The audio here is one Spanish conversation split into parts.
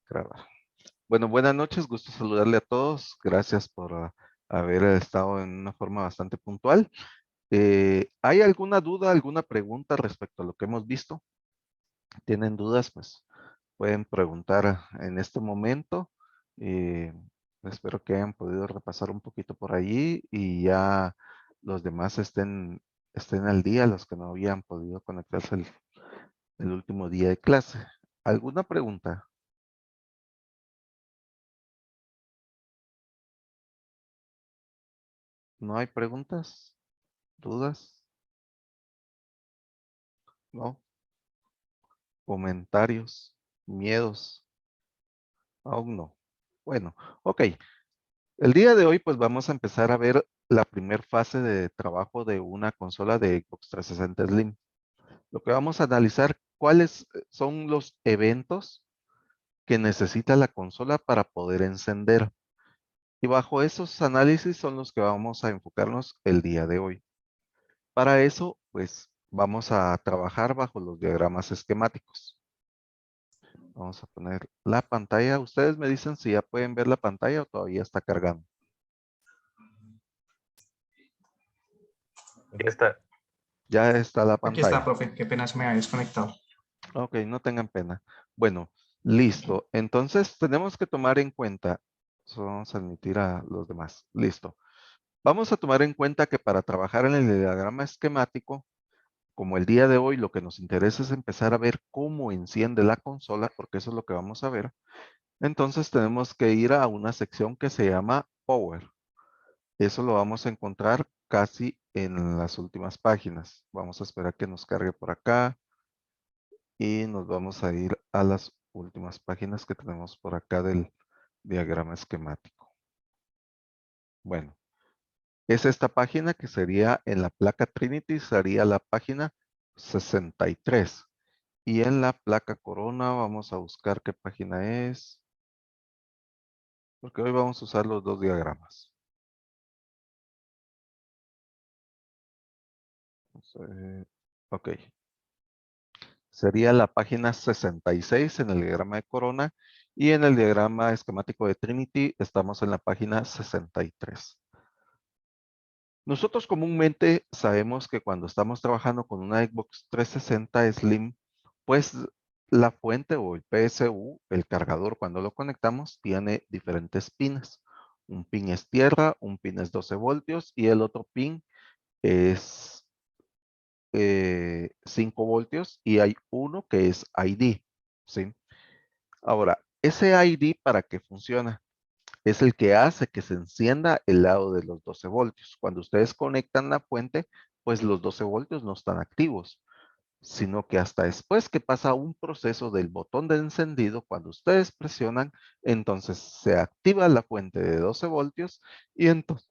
Grabar. Bueno, buenas noches, gusto saludarle a todos. Gracias por haber estado en una forma bastante puntual. ¿Hay alguna duda, alguna pregunta respecto a lo que hemos visto? ¿Tienen dudas? Pues pueden preguntar en este momento. Eh, Espero que hayan podido repasar un poquito por allí y ya los demás estén al día, los que no habían podido conectarse el último día de clase. ¿Alguna pregunta? ¿No hay preguntas? ¿Dudas? ¿No? ¿Comentarios? ¿Miedos? Aún no. Bueno, ok. El día de hoy pues vamos a empezar a ver la primera fase de trabajo de una consola de Xbox 360 Slim. Lo que vamos a analizar, cuáles son los eventos que necesita la consola para poder encender. Y bajo esos análisis son los que vamos a enfocarnos el día de hoy. Para eso, pues vamos a trabajar bajo los diagramas esquemáticos. Vamos a poner la pantalla. Ustedes me dicen si ya pueden ver la pantalla o todavía está cargando. Aquí está. Ya está la Aquí está, pantalla. profe. Qué pena se me había desconectado. Ok, no tengan pena. Bueno, listo. Entonces tenemos que tomar en cuenta. Vamos a admitir a los demás. Listo. Vamos a tomar en cuenta que para trabajar en el diagrama esquemático, como el día de hoy, lo que nos interesa es empezar a ver cómo enciende la consola, porque eso es lo que vamos a ver. Entonces tenemos que ir a una sección que se llama Power. Eso lo vamos a encontrar casi en las últimas páginas. Vamos a esperar que nos cargue por acá y nos vamos a ir a las últimas páginas que tenemos por acá del diagrama esquemático. Bueno, es esta página que sería en la placa Trinity, sería la página 63. Y en la placa Corona vamos a buscar qué página es, porque hoy vamos a usar los dos diagramas. Ok. Sería la página 66 en el diagrama de Corona y en el diagrama esquemático de Trinity estamos en la página 63. Nosotros comúnmente sabemos que cuando estamos trabajando con una Xbox 360 Slim, pues la fuente o el PSU, el cargador, cuando lo conectamos, tiene diferentes pines. Un pin es tierra, un pin es 12 voltios y el otro pin es 5 voltios y hay uno que es ID, ¿sí? Ahora, ese ID, ¿para qué funciona? Es el que hace que se encienda el lado de los 12 voltios. Cuando ustedes conectan la fuente, pues los 12 voltios no están activos, sino que hasta después que pasa un proceso del botón de encendido, cuando ustedes presionan, entonces se activa la fuente de 12 voltios y entonces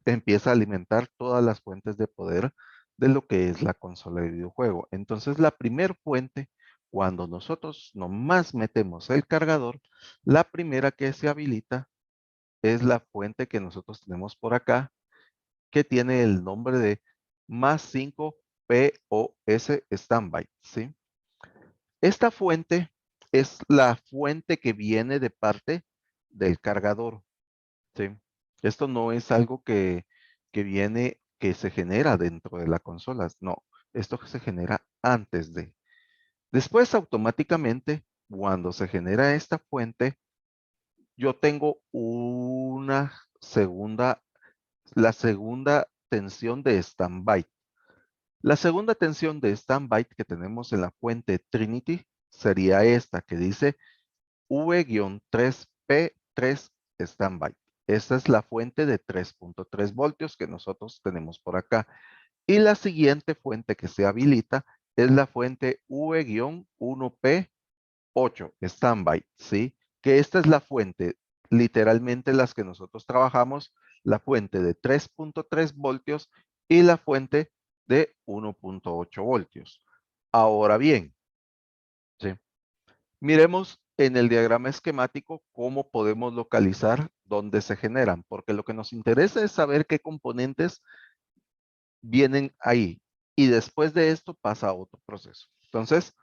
empieza a alimentar todas las fuentes de poder de lo que es la consola de videojuego. Entonces la primer fuente, cuando nosotros nomás metemos el cargador, la primera que se habilita es la fuente que nosotros tenemos por acá, que tiene el nombre de más 5 POS Standby, ¿sí? Esta fuente es la fuente que viene de parte del cargador, ¿sí? Esto no es algo que viene, que se genera dentro de la consola, no, esto se genera antes de. Después, automáticamente, cuando se genera esta fuente, yo tengo la segunda tensión de standby. La segunda tensión de standby que tenemos en la fuente Trinity sería esta que dice V-3P3 standby. Esta es la fuente de 3.3 voltios que nosotros tenemos por acá. Y la siguiente fuente que se habilita es la fuente V-1P8 standby, ¿sí? Que esta es la fuente, literalmente las que nosotros trabajamos, la fuente de 3.3 voltios y la fuente de 1.8 voltios. Ahora bien, ¿sí? Miremos en el diagrama esquemático cómo podemos localizar dónde se generan, porque lo que nos interesa es saber qué componentes vienen ahí y después de esto pasa a otro proceso. Entonces,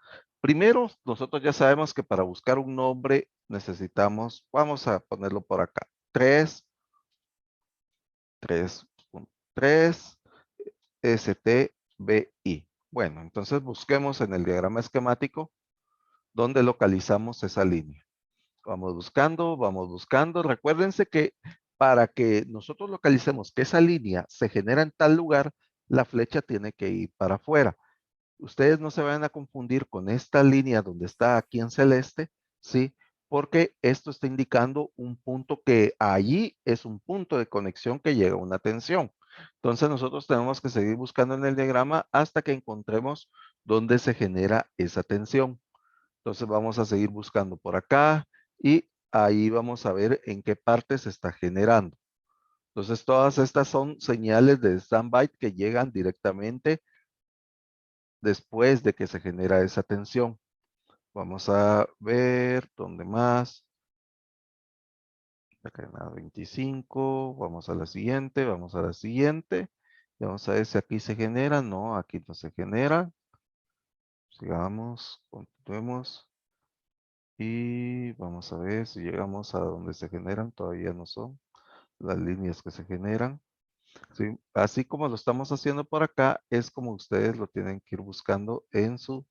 Primero, nosotros ya sabemos que para buscar un nombre necesitamos, vamos a ponerlo por acá, 3.3 STBI. Bueno, entonces busquemos en el diagrama esquemático donde localizamos esa línea. Vamos buscando. Recuérdense que para que nosotros localicemos que esa línea se genera en tal lugar, la flecha tiene que ir para afuera. Ustedes no se vayan a confundir con esta línea donde está aquí en celeste, ¿sí? Porque esto está indicando un punto que allí es un punto de conexión que llega a una tensión. Entonces nosotros tenemos que seguir buscando en el diagrama hasta que encontremos dónde se genera esa tensión. Entonces vamos a seguir buscando por acá y ahí vamos a ver en qué parte se está generando. Entonces todas estas son señales de standby que llegan directamente después de que se genera esa tensión. Vamos a ver dónde más. La cadena 25. Vamos a la siguiente. Vamos a la siguiente. Y vamos a ver si aquí se genera. No, aquí no se genera. Sigamos, continuemos. Y vamos a ver si llegamos a donde se generan. Todavía no son las líneas que se generan. ¿Sí? Así como lo estamos haciendo por acá, es como ustedes lo tienen que ir buscando en su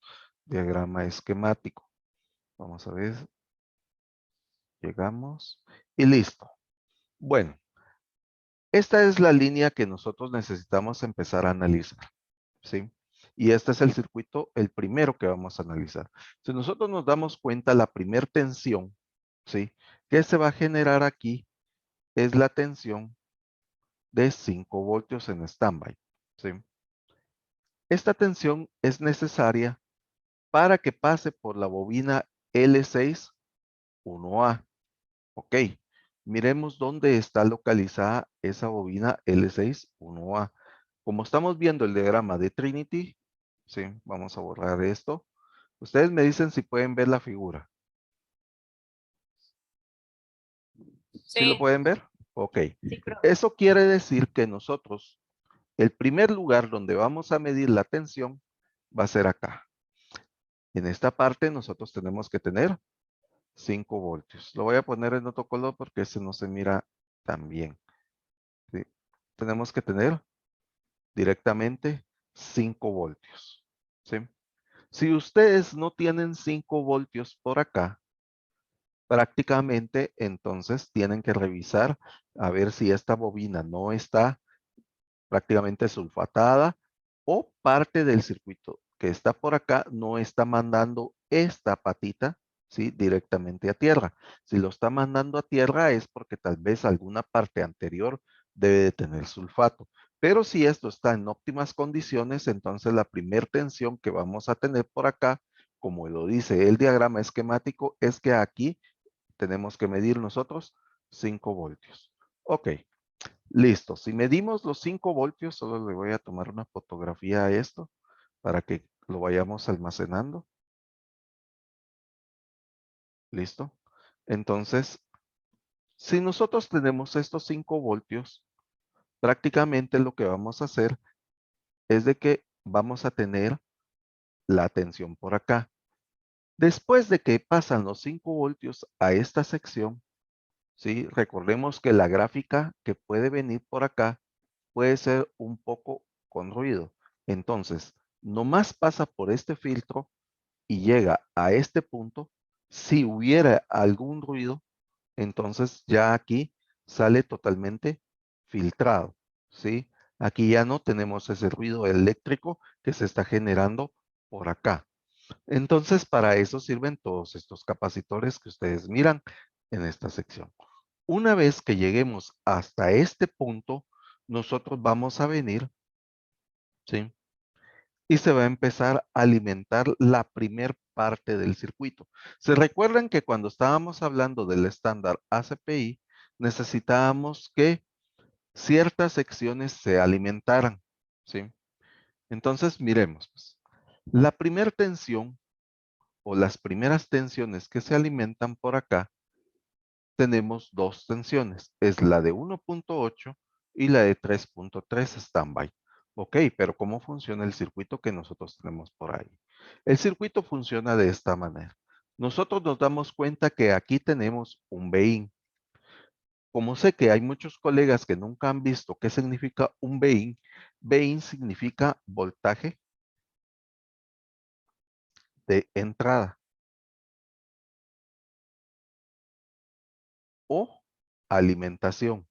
diagrama esquemático. Vamos a ver. Llegamos. Y listo. Bueno, esta es la línea que nosotros necesitamos empezar a analizar. ¿Sí? Y este es el circuito, el primero que vamos a analizar. Si nosotros nos damos cuenta, la primer tensión, ¿sí? Que se va a generar aquí es la tensión de 5 voltios en standby. ¿Sí? Esta tensión es necesaria para que pase por la bobina L6 1A. Ok, miremos dónde está localizada esa bobina L6 1A. Como estamos viendo el diagrama de Trinity, sí, vamos a borrar esto. Ustedes me dicen si pueden ver la figura. ¿Sí lo Sí, pueden ver? Ok. sí, profe. Eso quiere decir que nosotros, el primer lugar donde vamos a medir la tensión va a ser acá. En esta parte nosotros tenemos que tener 5 voltios. Lo voy a poner en otro color porque ese no se mira tan bien. ¿Sí? Tenemos que tener directamente 5 voltios. ¿Sí? Si ustedes no tienen 5 voltios por acá, prácticamente entonces tienen que revisar a ver si esta bobina no está prácticamente sulfatada o parte del circuito que está por acá no está mandando esta patita, ¿sí? Directamente a tierra. Si lo está mandando a tierra es porque tal vez alguna parte anterior debe de tener sulfato. Pero si esto está en óptimas condiciones, entonces la primer tensión que vamos a tener por acá, como lo dice el diagrama esquemático, es que aquí tenemos que medir nosotros 5 voltios. Ok. Listo. Si medimos los 5 voltios, solo le voy a tomar una fotografía a esto para que lo vayamos almacenando. Listo. Entonces, si nosotros tenemos estos 5 voltios, prácticamente lo que vamos a hacer es de que vamos a tener la tensión por acá. Después de que pasan los 5 voltios a esta sección, ¿sí? Recordemos que la gráfica que puede venir por acá puede ser un poco con ruido. Entonces, nomás pasa por este filtro y llega a este punto. Si hubiera algún ruido, entonces ya aquí sale totalmente filtrado, ¿sí? Aquí ya no tenemos ese ruido eléctrico que se está generando por acá. Entonces, para eso sirven todos estos capacitores que ustedes miran en esta sección. Una vez que lleguemos hasta este punto, nosotros vamos a venir, ¿sí? Y se va a empezar a alimentar la primer parte del circuito. Se recuerdan que cuando estábamos hablando del estándar ACPI, necesitábamos que ciertas secciones se alimentaran, ¿sí? Entonces, miremos, pues. La primera tensión o las primeras tensiones que se alimentan por acá, tenemos dos tensiones. Es la de 1.8 y la de 3.3 standby. Ok, pero ¿cómo funciona el circuito que nosotros tenemos por ahí? El circuito funciona de esta manera. Nosotros nos damos cuenta que aquí tenemos un BIN. Como sé que hay muchos colegas que nunca han visto qué significa un BIN, BIN significa voltaje de entrada o alimentación.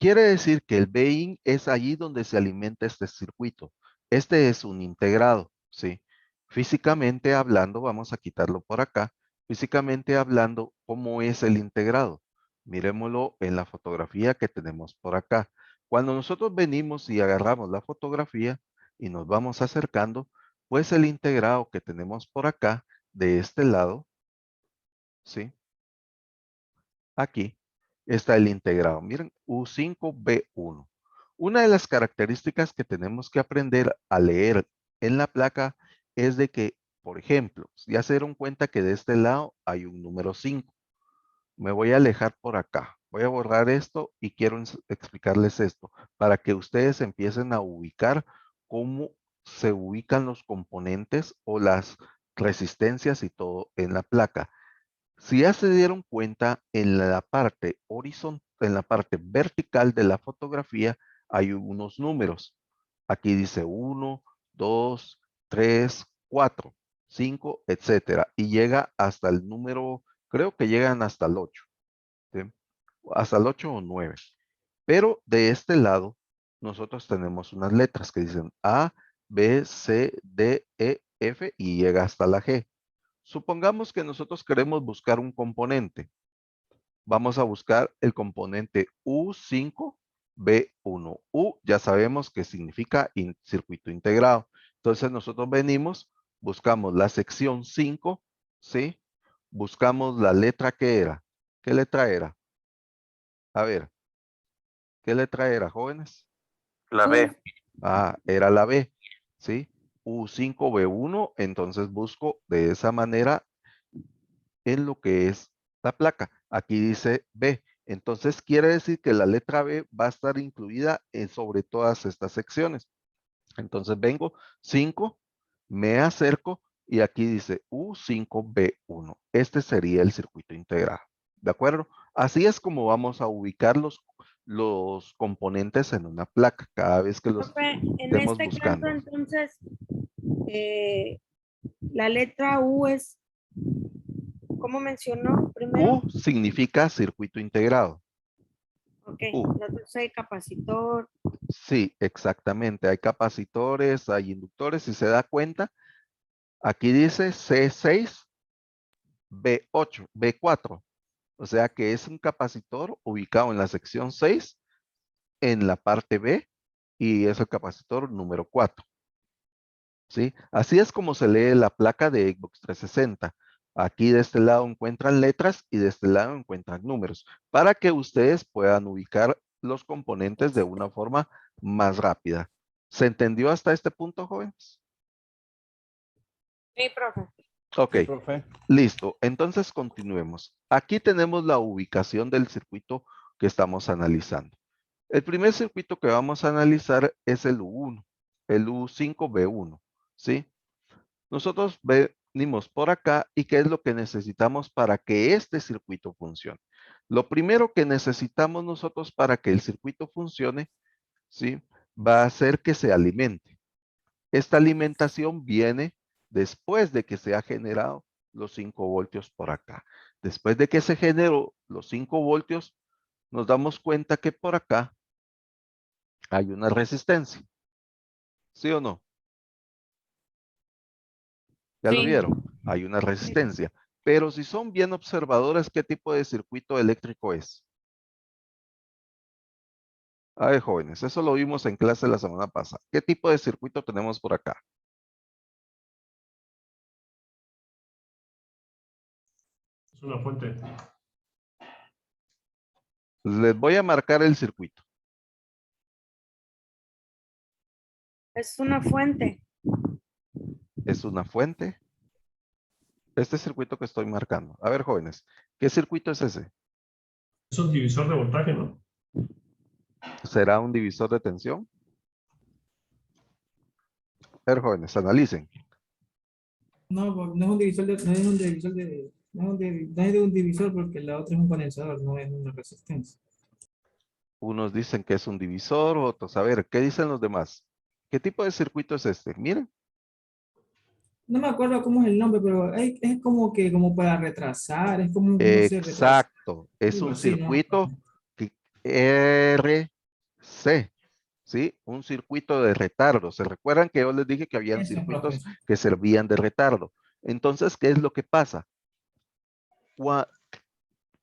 Quiere decir que el BIN es allí donde se alimenta este circuito. Este es un integrado, ¿sí? Físicamente hablando, vamos a quitarlo por acá. Físicamente hablando, ¿cómo es el integrado? Miremoslo en la fotografía que tenemos por acá. Cuando nosotros venimos y agarramos la fotografía y nos vamos acercando, pues el integrado que tenemos por acá, de este lado, ¿sí? Aquí está el integrado. Miren, U5B1. Una de las características que tenemos que aprender a leer en la placa es de que, por ejemplo, ya se dieron cuenta que de este lado hay un número 5. Me voy a alejar por acá. Voy a borrar esto y quiero explicarles esto para que ustedes empiecen a ubicar cómo se ubican los componentes o las resistencias y todo en la placa. Si ya se dieron cuenta, en la parte horizontal, en la parte vertical de la fotografía hay unos números. Aquí dice 1, 2, 3, 4, 5, etcétera. Y llega hasta el número, creo que llegan hasta el 8. ¿Sí? Hasta el 8 o 9. Pero de este lado, nosotros tenemos unas letras que dicen A, B, C, D, E, F y llega hasta la G. Supongamos que nosotros queremos buscar un componente. Vamos a buscar el componente U5B1. U ya sabemos que significa circuito integrado. Entonces nosotros venimos, buscamos la sección 5, ¿sí? Buscamos la letra que era. ¿Qué letra era? A ver, ¿qué letra era, jóvenes? La B. Era la B, ¿sí? U5B1, entonces busco de esa manera en lo que es la placa. Aquí dice B. Entonces quiere decir que la letra B va a estar incluida sobre todas estas secciones. Entonces vengo 5, me acerco y aquí dice U5B1. Este sería el circuito integrado. ¿De acuerdo? Así es como vamos a ubicar los componentes en una placa cada vez que los Profe, en estemos este caso, buscando. entonces, eh, la letra U es, ¿cómo mencionó primero? U significa circuito integrado. Ok, U. entonces hay capacitor. Sí, exactamente. Hay capacitores, hay inductores. Si se da cuenta, aquí dice C6, B8, B4. O sea que es un capacitor ubicado en la sección 6, en la parte B, y es el capacitor número 4. ¿Sí? Así es como se lee la placa de Xbox 360. Aquí de este lado encuentran letras y de este lado encuentran números, para que ustedes puedan ubicar los componentes de una forma más rápida. ¿Se entendió hasta este punto, jóvenes? Sí, profe. Ok, Sí, profe. listo. Entonces continuemos. Aquí tenemos la ubicación del circuito que estamos analizando. El primer circuito que vamos a analizar es el U1, el U5B1, ¿sí? Nosotros venimos por acá y ¿qué es lo que necesitamos para que este circuito funcione? Lo primero que necesitamos nosotros para que el circuito funcione, ¿sí? Va a ser que se alimente. Esta alimentación viene después de que se ha generado los 5 voltios por acá. Después de que se generó los 5 voltios, nos damos cuenta que por acá hay una resistencia. ¿Sí o no? ¿Ya lo Sí. vieron? Hay una resistencia. Pero si son bien observadores, ¿qué tipo de circuito eléctrico es? A ver, jóvenes, eso lo vimos en clase la semana pasada. ¿Qué tipo de circuito tenemos por acá? Es una fuente. Les voy a marcar el circuito. Es una fuente. Es una fuente. Este circuito que estoy marcando. A ver, jóvenes, ¿qué circuito es ese? Es un divisor de voltaje, ¿no? ¿Será un divisor de tensión? A ver, jóvenes, analicen. No, no es un divisor no es un divisor no es de un divisor porque la otra es un condensador, no es una resistencia. Unos dicen que es un divisor, otros, a ver, ¿qué dicen los demás? ¿Qué tipo de circuito es este? Miren, No me acuerdo cómo es el nombre, pero es como que como para retrasar, es como, no sé, retrasar, exacto, es algo un así, ¿no? circuito que- RC, ¿sí? Un circuito de retardo. ¿Se recuerdan que yo les dije que habían Eso, profe. circuitos que servían de retardo? Entonces, ¿qué es lo que pasa?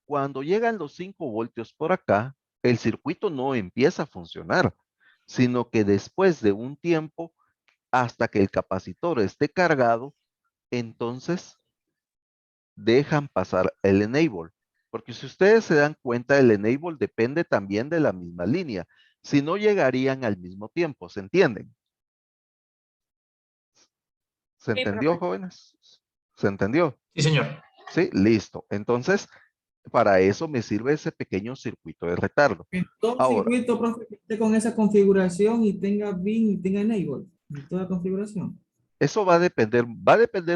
Cuando llegan los 5 voltios por acá, el circuito no empieza a funcionar, sino que después de un tiempo, hasta que el capacitor esté cargado, entonces dejan pasar el enable. Porque si ustedes se dan cuenta, el enable depende también de la misma línea. Si no, llegarían al mismo tiempo. ¿Se entienden? ¿Se Sí, entendió, profe. jóvenes? ¿Se entendió? Sí, señor. Sí, listo. Entonces, para eso me sirve ese pequeño circuito de retardo. En todo Ahora, circuito, profe, que esté con esa configuración y tenga BIN y tenga enable en toda configuración. eso va a depender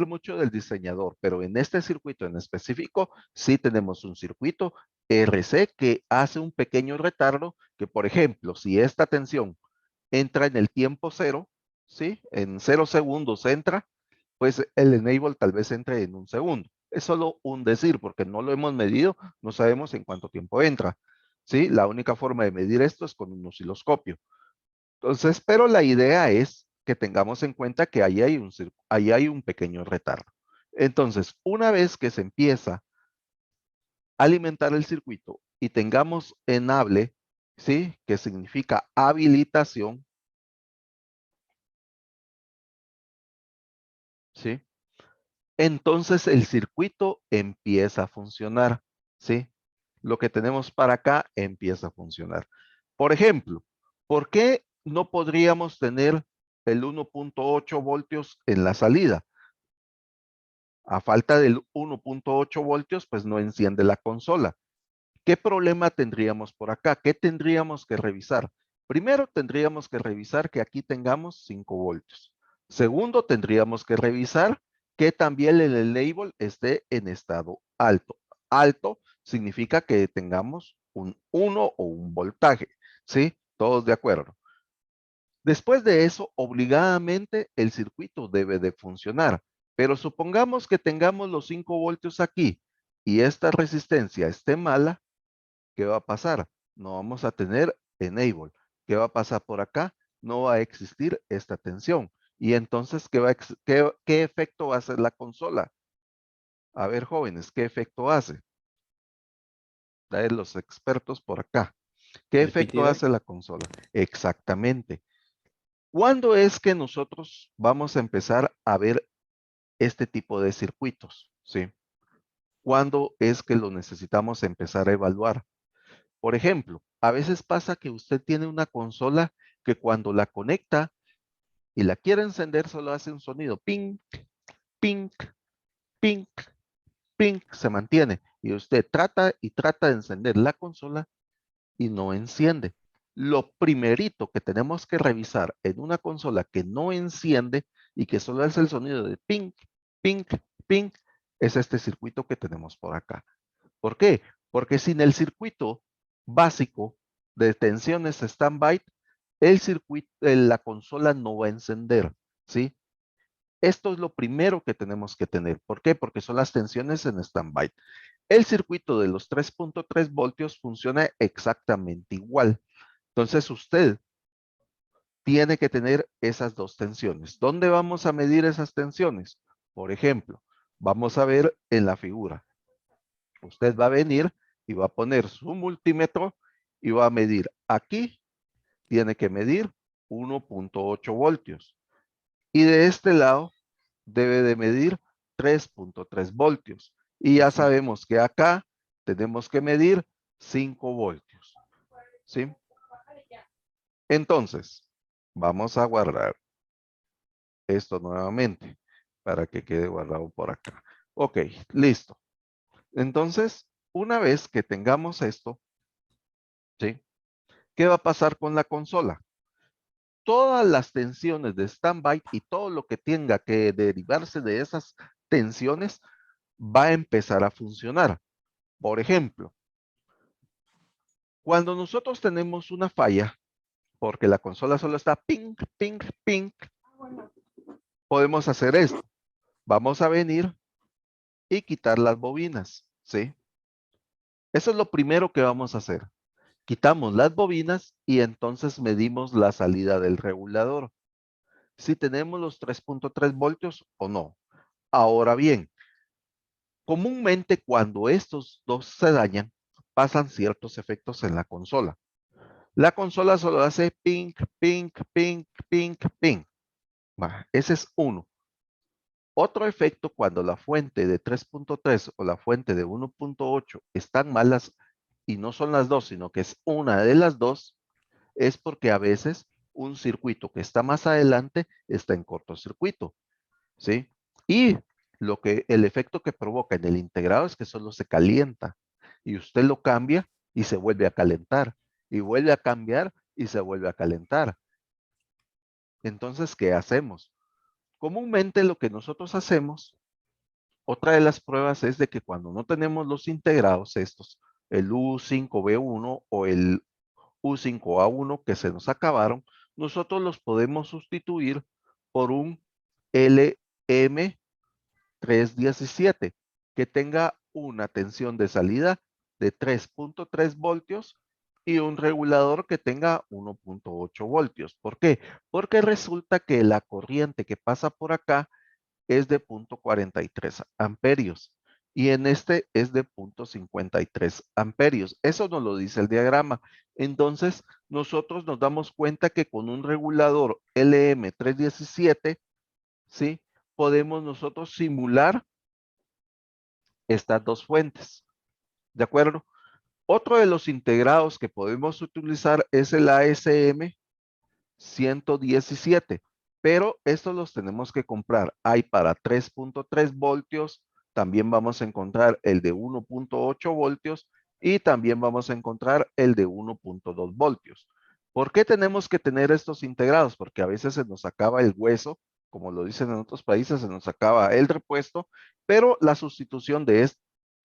mucho del diseñador, pero en este circuito en específico, sí tenemos un circuito RC que hace un pequeño retardo que, por ejemplo, si esta tensión entra en el tiempo cero, ¿sí? En 0 segundos entra, pues el enable tal vez entre en un segundo. Es solo un decir, porque no lo hemos medido, no sabemos en cuánto tiempo entra, ¿sí? La única forma de medir esto es con un osciloscopio. Entonces, pero la idea es que tengamos en cuenta que ahí hay un pequeño retardo. Entonces, una vez que se empieza a alimentar el circuito y tengamos enable, ¿sí? Que significa habilitación, ¿sí? Entonces el circuito empieza a funcionar, ¿sí? Lo que tenemos para acá empieza a funcionar. Por ejemplo, ¿por qué no podríamos tener el 1.8 voltios en la salida? A falta del 1.8 voltios, pues no enciende la consola. ¿Qué problema tendríamos por acá? ¿Qué tendríamos que revisar? Primero, tendríamos que revisar que aquí tengamos 5 voltios. Segundo, tendríamos que revisar que también el label esté en estado alto. Alto significa que tengamos un 1 o un voltaje, ¿sí? Todos de acuerdo. Después de eso, obligadamente el circuito debe de funcionar. Pero supongamos que tengamos los 5 voltios aquí y esta resistencia esté mala, ¿qué va a pasar? No vamos a tener enable. ¿Qué va a pasar por acá? No va a existir esta tensión. Y entonces, ¿qué efecto va a hacer la consola? A ver, jóvenes, ¿qué efecto hace? A ver, los expertos por acá. ¿Qué ¿El efecto pitido? hace la consola? Exactamente. ¿Cuándo es que nosotros vamos a empezar a ver este tipo de circuitos? ¿Sí? ¿Cuándo es que lo necesitamos empezar a evaluar? Por ejemplo, a veces pasa que usted tiene una consola que cuando la conecta y la quiere encender solo hace un sonido ping, ping, ping, ping, se mantiene. Y usted trata y trata de encender la consola y no enciende. Lo primerito que tenemos que revisar en una consola que no enciende y que solo hace el sonido de ping, ping, ping, es este circuito que tenemos por acá. ¿Por qué? Porque sin el circuito básico de tensiones standby, la consola no va a encender, ¿sí? Esto es lo primero que tenemos que tener. ¿Por qué? Porque son las tensiones en standby. El circuito de los 3.3 voltios funciona exactamente igual. Entonces usted tiene que tener esas dos tensiones. ¿Dónde vamos a medir esas tensiones? Por ejemplo, vamos a ver en la figura. Usted va a venir y va a poner su multímetro y va a medir aquí, tiene que medir 1.8 voltios. Y de este lado debe de medir 3.3 voltios. Y ya sabemos que acá tenemos que medir 5 voltios. ¿Sí? Entonces, vamos a guardar esto nuevamente para que quede guardado por acá. Ok, listo. Entonces, una vez que tengamos esto, ¿sí? ¿Qué va a pasar con la consola? Todas las tensiones de standby y todo lo que tenga que derivarse de esas tensiones va a empezar a funcionar. Por ejemplo, cuando nosotros tenemos una falla, porque la consola solo está ping, ping, ping, podemos hacer esto. Vamos a venir y quitar las bobinas, ¿sí? Eso es lo primero que vamos a hacer. Quitamos las bobinas y entonces medimos la salida del regulador. Si tenemos los 3.3 voltios o no. Ahora bien, comúnmente cuando estos dos se dañan, pasan ciertos efectos en la consola. La consola solo hace ping, ping, ping, ping, ping. Ese es uno. Otro efecto cuando la fuente de 3.3 o la fuente de 1.8 están malas y no son las dos, sino que es una de las dos, es porque a veces un circuito que está más adelante está en cortocircuito, ¿sí? Y el efecto que provoca en el integrado es que solo se calienta y usted lo cambia y se vuelve a calentar y vuelve a cambiar y se vuelve a calentar. Entonces, ¿qué hacemos? Comúnmente lo que nosotros hacemos, otra de las pruebas es de que cuando no tenemos los integrados estos, el U5B1 o el U5A1 que se nos acabaron, nosotros los podemos sustituir por un LM317 que tenga una tensión de salida de 3.3 voltios y un regulador que tenga 1.8 voltios. ¿Por qué? Porque resulta que la corriente que pasa por acá es de 0.43 amperios y en este es de 0.53 amperios. Eso nos lo dice el diagrama. Entonces, nosotros nos damos cuenta que con un regulador LM317, ¿sí? Podemos nosotros simular estas dos fuentes. ¿De acuerdo? Otro de los integrados que podemos utilizar es el ASM 117, pero estos los tenemos que comprar. Hay para 3.3 voltios, también vamos a encontrar el de 1.8 voltios y también vamos a encontrar el de 1.2 voltios. ¿Por qué tenemos que tener estos integrados? Porque a veces se nos acaba el hueso, como lo dicen en otros países, se nos acaba el repuesto, pero la sustitución de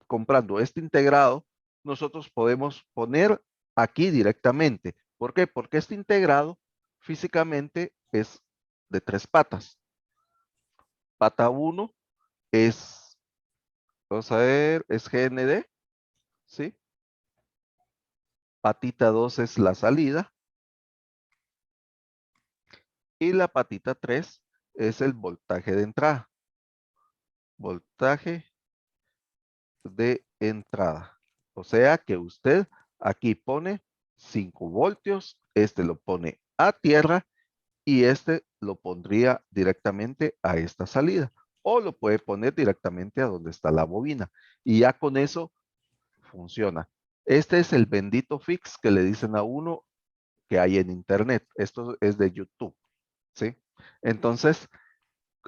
comprando este integrado, nosotros podemos poner aquí directamente. ¿Por qué? Porque este integrado físicamente es de tres patas. Pata 1 es, vamos a ver, es GND, ¿sí? Patita 2 es la salida. Y la patita 3 es el voltaje de entrada. Voltaje de entrada. O sea que usted aquí pone 5 voltios, este lo pone a tierra y este lo pondría directamente a esta salida. O lo puede poner directamente a donde está la bobina. Y ya con eso funciona. Este es el bendito fix que le dicen a uno que hay en internet. Esto es de YouTube, ¿sí? Entonces,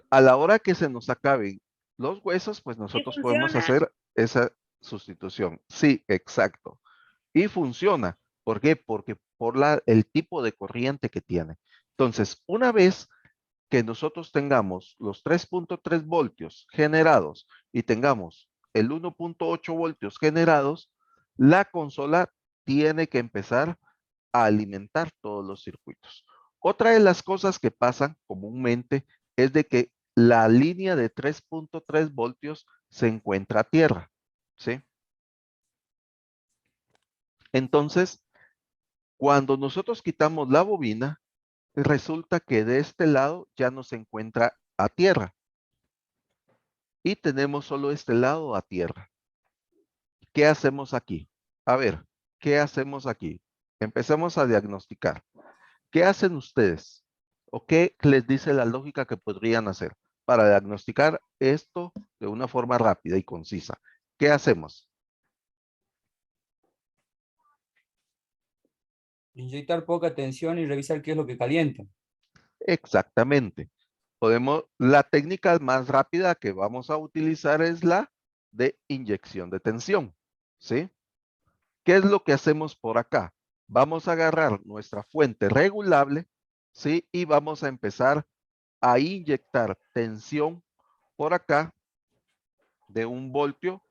a la hora que se nos acaben los huesos, pues Sí nosotros podemos funciona. hacer esa sustitución. Sí, exacto. Y funciona. ¿Por qué? Porque por el tipo de corriente que tiene. Entonces, una vez que nosotros tengamos los 3.3 voltios generados y tengamos el 1.8 voltios generados, la consola tiene que empezar a alimentar todos los circuitos. Otra de las cosas que pasan comúnmente es de que la línea de 3.3 voltios se encuentra a tierra, ¿sí? Entonces, cuando nosotros quitamos la bobina, resulta que de este lado ya no se encuentra a tierra y tenemos solo este lado a tierra. ¿Qué hacemos aquí? A ver, ¿qué hacemos aquí? Empecemos a diagnosticar. ¿Qué hacen ustedes? ¿O qué les dice la lógica que podrían hacer para diagnosticar esto de una forma rápida y concisa? ¿Qué hacemos? Inyectar poca tensión y revisar qué es lo que calienta. Exactamente. La técnica más rápida que vamos a utilizar es la de inyección de tensión. ¿sí? ¿Qué es lo que hacemos por acá? Vamos a agarrar nuestra fuente regulable, ¿sí? Y vamos a empezar a inyectar tensión por acá de 1 voltio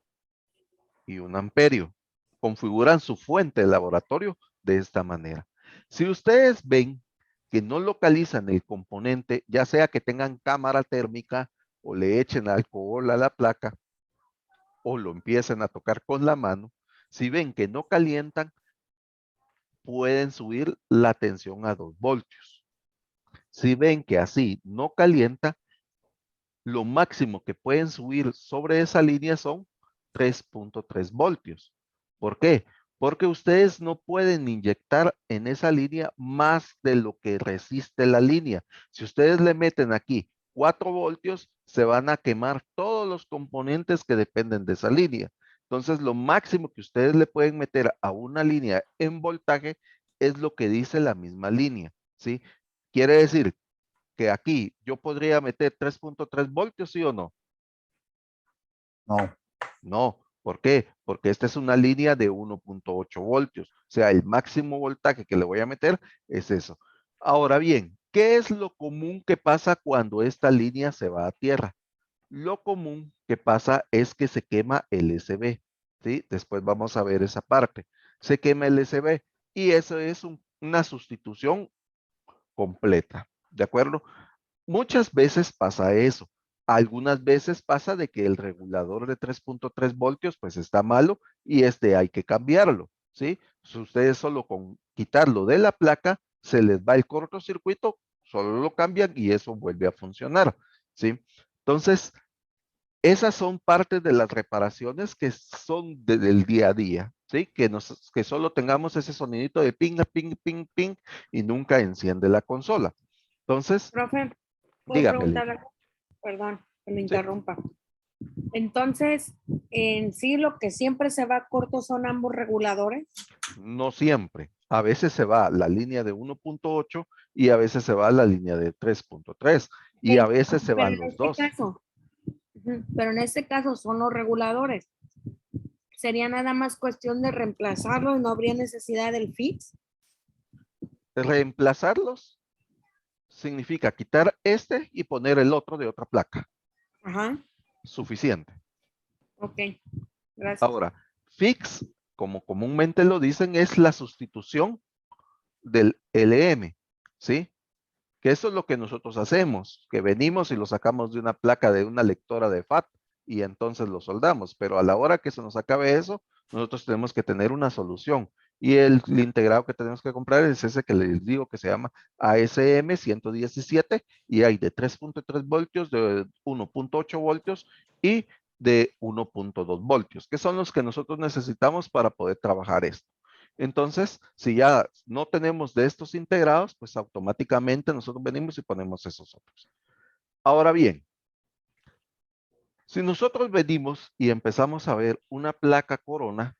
y 1 amperio. Configuran su fuente de laboratorio de esta manera. Si ustedes ven que no localizan el componente, ya sea que tengan cámara térmica o le echen alcohol a la placa o lo empiecen a tocar con la mano, si ven que no calientan, pueden subir la tensión a 2 voltios. Si ven que así no calienta, lo máximo que pueden subir sobre esa línea son 3.3 voltios. ¿Por qué? Porque ustedes no pueden inyectar en esa línea más de lo que resiste la línea. Si ustedes le meten aquí 4 voltios, se van a quemar todos los componentes que dependen de esa línea. Entonces, lo máximo que ustedes le pueden meter a una línea en voltaje es lo que dice la misma línea, ¿sí? Quiere decir que aquí yo podría meter 3.3 voltios, ¿sí o no? No. No. ¿Por qué? Porque esta es una línea de 1.8 voltios. O sea, el máximo voltaje que le voy a meter es eso. Ahora bien, ¿qué es lo común que pasa cuando esta línea se va a tierra? Lo común que pasa es que se quema el SB, ¿sí? Después vamos a ver esa parte. Se quema el SB y eso es una sustitución completa, ¿de acuerdo? Muchas veces pasa eso. Algunas veces pasa de que el regulador de 3.3 voltios pues está malo y hay que cambiarlo, ¿sí? Si ustedes solo con quitarlo de la placa, se les va el cortocircuito, solo lo cambian y eso vuelve a funcionar, ¿sí? Entonces, esas son partes de las reparaciones que son del día a día, ¿sí? Que solo tengamos ese sonidito de ping, ping, ping, ping y nunca enciende la consola. Entonces, Profe, ¿puedo dígame, Lili. preguntar algo? Perdón, que lo Sí. interrumpa. Entonces, en sí lo que siempre se va corto son ambos reguladores. No siempre. A veces se va la línea de 1.8 y a veces se va la línea de 3.3 y a Ok, veces se pero van en los este dos. caso, pero en este caso son los reguladores. Sería nada más cuestión de reemplazarlo y no habría necesidad del fix. Reemplazarlos significa quitar este y poner el otro de otra placa. Ajá, Suficiente. ok, gracias. Ahora, fix, como comúnmente lo dicen, es la sustitución del LM, ¿sí? Que eso es lo que nosotros hacemos, que venimos y lo sacamos de una placa de una lectora de FAT y entonces lo soldamos, pero a la hora que se nos acabe eso, nosotros tenemos que tener una solución. Y el integrado que tenemos que comprar es ese que les digo que se llama ASM 117 y hay de 3.3 voltios, de 1.8 voltios y de 1.2 voltios, que son los que nosotros necesitamos para poder trabajar esto. Entonces, si ya no tenemos de estos integrados, pues automáticamente nosotros venimos y ponemos esos otros. Ahora bien, si nosotros venimos y empezamos a ver una placa corona,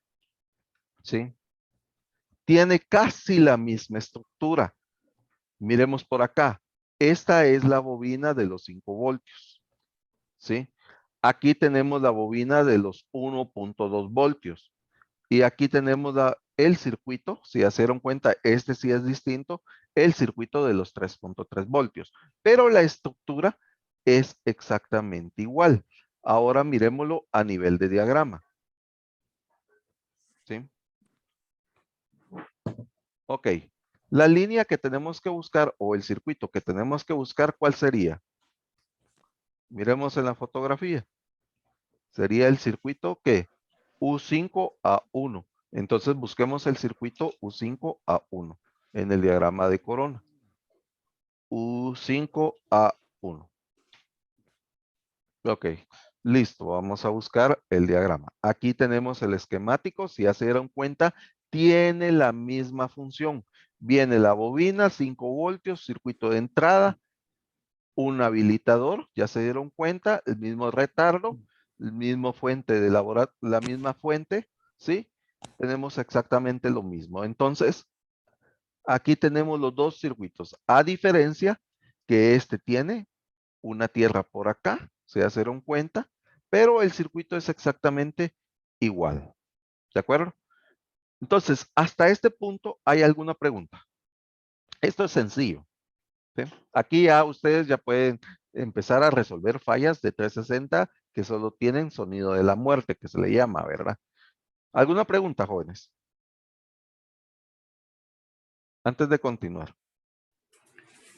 ¿sí? Tiene casi la misma estructura. Miremos por acá. Esta es la bobina de los 5 voltios, ¿sí? Aquí tenemos la bobina de los 1.2 voltios. Y aquí tenemos el circuito, si ya se dieron cuenta, este sí es distinto, el circuito de los 3.3 voltios. Pero la estructura es exactamente igual. Ahora miremoslo a nivel de diagrama. ¿Sí? Ok. La línea que tenemos que buscar o el circuito que tenemos que buscar, ¿cuál sería? Miremos en la fotografía. Sería el circuito que U5A1. Entonces busquemos el circuito U5A1 en el diagrama de corona. U5A1. Ok, listo. Vamos a buscar el diagrama. Aquí tenemos el esquemático. Si ya se dieron cuenta, tiene la misma función. Viene la bobina, 5 voltios, circuito de entrada, un habilitador, ya se dieron cuenta, el mismo retardo, el mismo fuente de la misma fuente, ¿sí? Tenemos exactamente lo mismo. Entonces, aquí tenemos los dos circuitos, a diferencia que este tiene una tierra por acá, se dieron cuenta, pero el circuito es exactamente igual. ¿De acuerdo? Entonces, hasta este punto, ¿hay alguna pregunta? Esto es sencillo. ¿Sí? Aquí ya ustedes ya pueden empezar a resolver fallas de 360 que solo tienen sonido de la muerte, que se le llama, ¿verdad? ¿Alguna pregunta, jóvenes? Antes de continuar.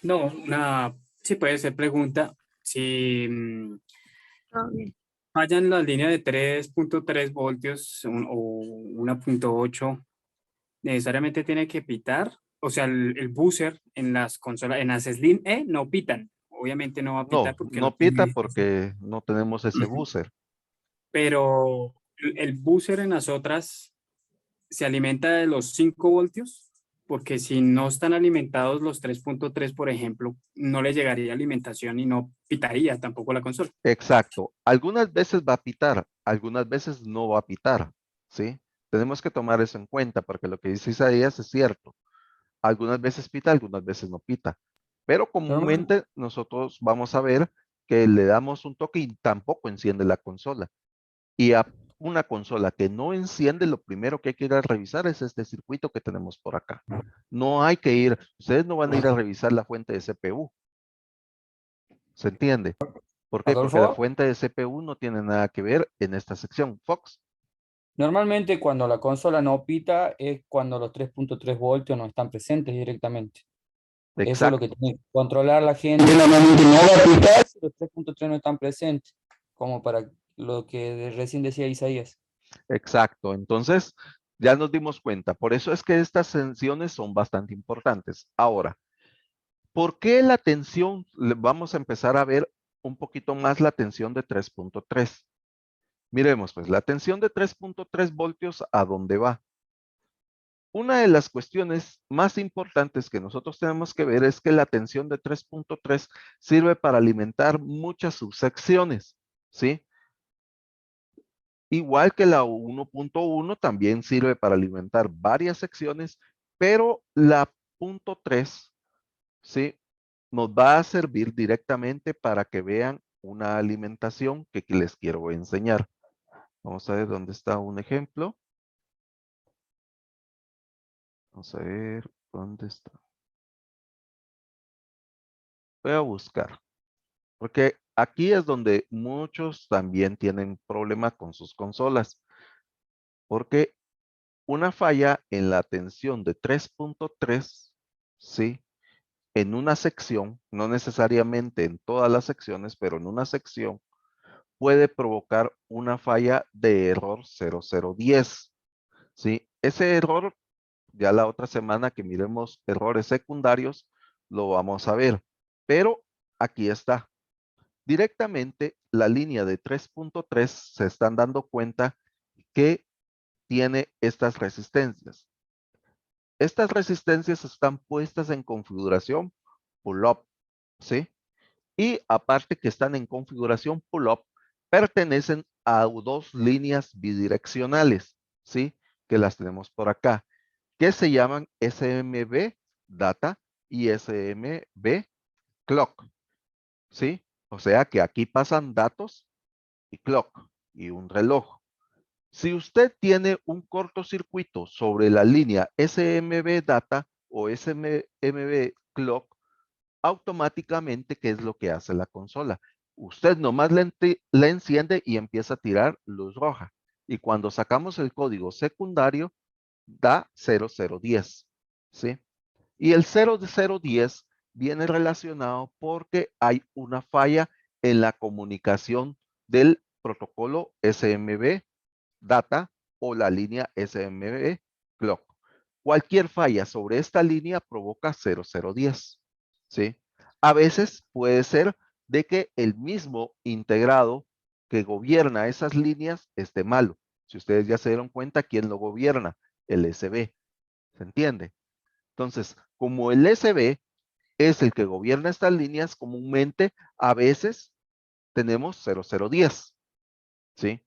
No, sí puede ser pregunta. Si Ah, bien. fallan las líneas de 3.3 voltios o 1.8, necesariamente tiene que pitar. O sea, el buzzer en las consolas, en las Slim E no pitan. Obviamente no va a pitar No, porque no no pita tiene. porque no tenemos ese Ujú. buzzer. Pero el buzzer en las otras se alimenta de los 5 voltios, porque si no están alimentados los 3.3, por ejemplo, no le llegaría alimentación y no pitaría tampoco la consola. Exacto. Algunas veces va a pitar, algunas veces no va a pitar, ¿sí? Tenemos que tomar eso en cuenta porque lo que dice Isaías es cierto. Algunas veces pita, algunas veces no pita. Pero comúnmente nosotros vamos a ver que le damos un toque y tampoco enciende la consola. Y a una consola que no enciende, lo primero que hay que ir a revisar es este circuito que tenemos por acá. No hay que ir, ustedes no van a ir a revisar la fuente de CPU. ¿Se entiende? ¿Por qué? Porque la Adolfo, fuente de CPU no tiene nada que ver en esta sección. Fox. normalmente cuando la consola no pita es cuando los 3.3 voltios no están presentes directamente. Eso es lo que Exacto. tiene que controlar la gente. Normalmente no va a pitar si los 3.3 no están presentes, como para lo que recién decía Isaías. Exacto. Entonces, ya nos dimos cuenta. Por eso es que estas tensiones son bastante importantes. Ahora, ¿por qué la tensión? Vamos a empezar a ver un poquito más la tensión de 3.3. Miremos, pues, la tensión de 3.3 voltios, ¿a dónde va? Una de las cuestiones más importantes que nosotros tenemos que ver es que la tensión de 3.3 sirve para alimentar muchas subsecciones, ¿sí? Igual que la 1.1 también sirve para alimentar varias secciones, pero la punto 3, ¿sí? Nos va a servir directamente para que vean una alimentación que les quiero enseñar. Vamos a ver dónde está un ejemplo. Vamos a ver dónde está. Voy a buscar, porque aquí es donde muchos también tienen problemas con sus consolas, porque una falla en la tensión de 3.3, ¿sí? En una sección, no necesariamente en todas las secciones, pero en una sección, puede provocar una falla de error 0010, ¿sí? Ese error, ya la otra semana que miremos errores secundarios, lo vamos a ver. Pero aquí está. Directamente, la línea de 3.3 se están dando cuenta que tiene estas resistencias. Estas resistencias están puestas en configuración pull-up, ¿sí? Y aparte que están en configuración pull-up, pertenecen a dos líneas bidireccionales, ¿sí? Que las tenemos por acá, que se llaman SMB data y SMB clock, ¿sí? O sea que aquí pasan datos y clock y un reloj. Si usted tiene un cortocircuito sobre la línea SMB data o SMB clock, automáticamente, ¿qué es lo que hace la consola? Usted nomás la enciende y empieza a tirar luz roja. Y cuando sacamos el código secundario, da 0010, ¿sí? Y el 0010 viene relacionado porque hay una falla en la comunicación del protocolo SMB data o la línea SMB clock. Cualquier falla sobre esta línea provoca 0010, ¿sí? A veces puede ser de que el mismo integrado que gobierna esas líneas esté malo. Si ustedes ya se dieron cuenta, ¿quién lo gobierna? El SB, ¿se entiende? Entonces, como el SB es el que gobierna estas líneas, comúnmente a veces tenemos 0010, ¿sí?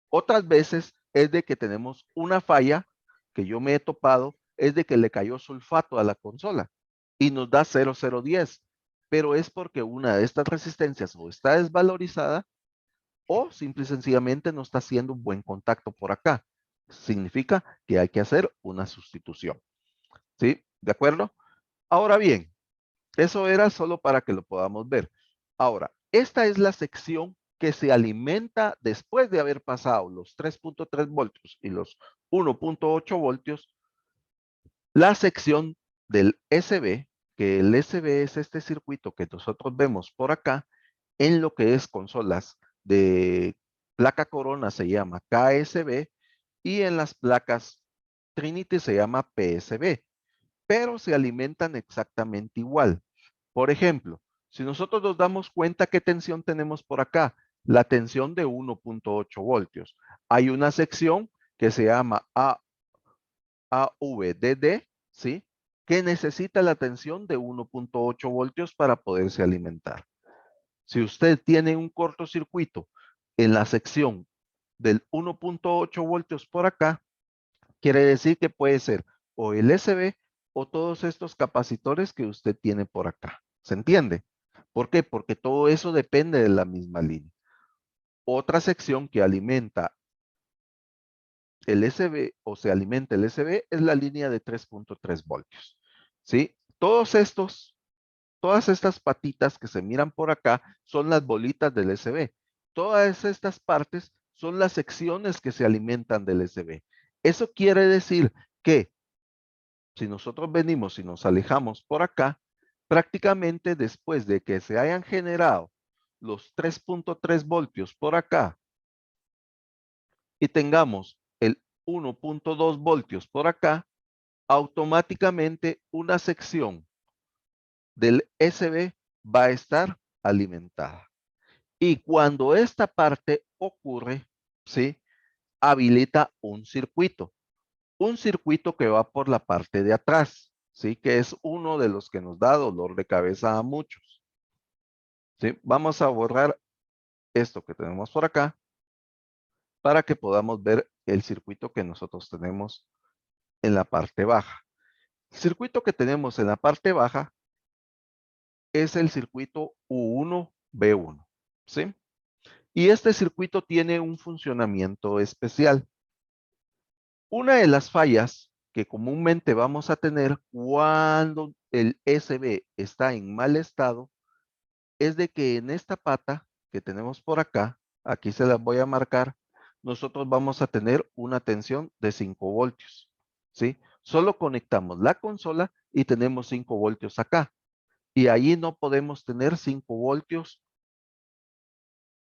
Otras veces es de que tenemos una falla que yo me he topado, es de que le cayó sulfato a la consola y nos da 0010, pero es porque una de estas resistencias o está desvalorizada o simple y sencillamente no está haciendo un buen contacto por acá. Significa que hay que hacer una sustitución. ¿Sí? ¿De acuerdo? Ahora bien, eso era solo para que lo podamos ver. Ahora, esta es la sección que se alimenta después de haber pasado los 3.3 voltios y los 1.8 voltios, la sección del SB, que el SB es este circuito que nosotros vemos por acá, en lo que es consolas de placa Corona se llama KSB y en las placas Trinity se llama PSB, pero se alimentan exactamente igual. Por ejemplo, si nosotros nos damos cuenta qué tensión tenemos por acá, la tensión de 1.8 voltios. Hay una sección que se llama AVDD, ¿sí? Que necesita la tensión de 1.8 voltios para poderse alimentar. Si usted tiene un cortocircuito en la sección del 1.8 voltios por acá, quiere decir que puede ser o el SB o todos estos capacitores que usted tiene por acá. ¿Se entiende? ¿Por qué? Porque todo eso depende de la misma línea. Otra sección que alimenta el SB o se alimenta el SB es la línea de 3.3 voltios. ¿Sí? Todas estas patitas que se miran por acá son las bolitas del SB. Todas estas partes son las secciones que se alimentan del SB. Eso quiere decir que si nosotros venimos y nos alejamos por acá, prácticamente después de que se hayan generado los 3.3 voltios por acá y tengamos el 1.2 voltios por acá, automáticamente una sección del SB va a estar alimentada. Y cuando esta parte ocurre, ¿sí? Habilita un circuito. Un circuito que va por la parte de atrás, ¿sí? Que es uno de los que nos da dolor de cabeza a muchos. ¿Sí? Vamos a borrar esto que tenemos por acá para que podamos ver el circuito que nosotros tenemos en la parte baja. El circuito que tenemos en la parte baja es el circuito U1B1, ¿sí? Y este circuito tiene un funcionamiento especial. Una de las fallas que comúnmente vamos a tener cuando el SB está en mal estado es de que en esta pata que tenemos por acá, aquí se las voy a marcar, nosotros vamos a tener una tensión de 5 voltios, ¿sí? Solo conectamos la consola y tenemos 5 voltios acá. Y ahí no podemos tener 5 voltios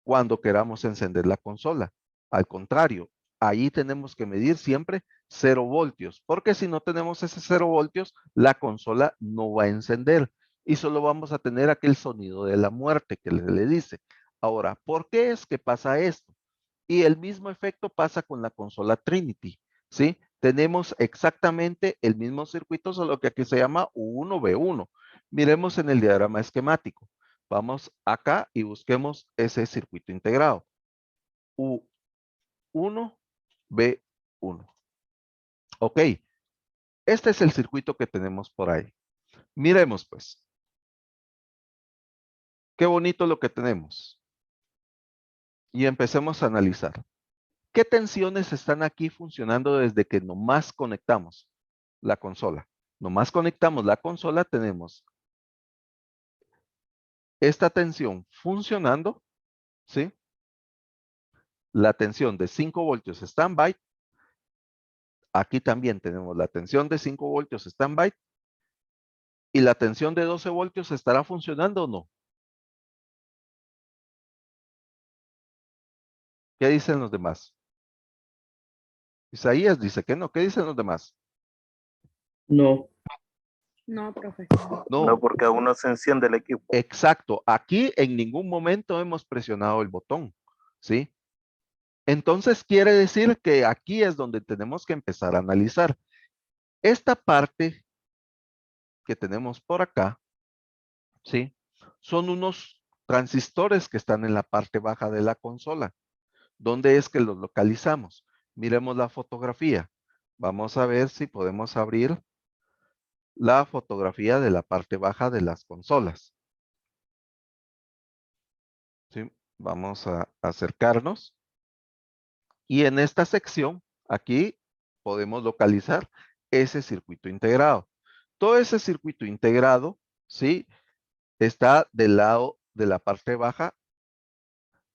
cuando queramos encender la consola. Al contrario, ahí tenemos que medir siempre 0 voltios, porque si no tenemos ese 0 voltios, la consola no va a encender y solo vamos a tener aquel sonido de la muerte que le dice. Ahora, ¿por qué es que pasa esto? Y el mismo efecto pasa con la consola Trinity, ¿sí? Tenemos exactamente el mismo circuito, solo que aquí se llama U1B1. Miremos en el diagrama esquemático. Vamos acá y busquemos ese circuito integrado. U1B1. Ok. Este es el circuito que tenemos por ahí. Miremos pues. Qué bonito lo que tenemos. Y empecemos a analizar. ¿Qué tensiones están aquí funcionando desde que nomás conectamos la consola? Nomás conectamos la consola, tenemos esta tensión funcionando, ¿sí? La tensión de 5 voltios standby. Aquí también tenemos la tensión de 5 voltios standby. ¿Y la tensión de 12 voltios estará funcionando o no? ¿Qué dicen los demás? Isaías dice que no. ¿Qué dicen los demás? No. No, profe. No, porque aún no se enciende el equipo. Exacto. Aquí en ningún momento hemos presionado el botón, ¿sí? Entonces quiere decir que aquí es donde tenemos que empezar a analizar. Esta parte que tenemos por acá, ¿sí? Son unos transistores que están en la parte baja de la consola. ¿Dónde es que los localizamos? Miremos la fotografía. Vamos a ver si podemos abrir la fotografía de la parte baja de las consolas. ¿Sí? Vamos a acercarnos. Y en esta sección Aquí podemos localizar ese circuito integrado. Todo ese circuito integrado, ¿sí? Está del lado de la parte baja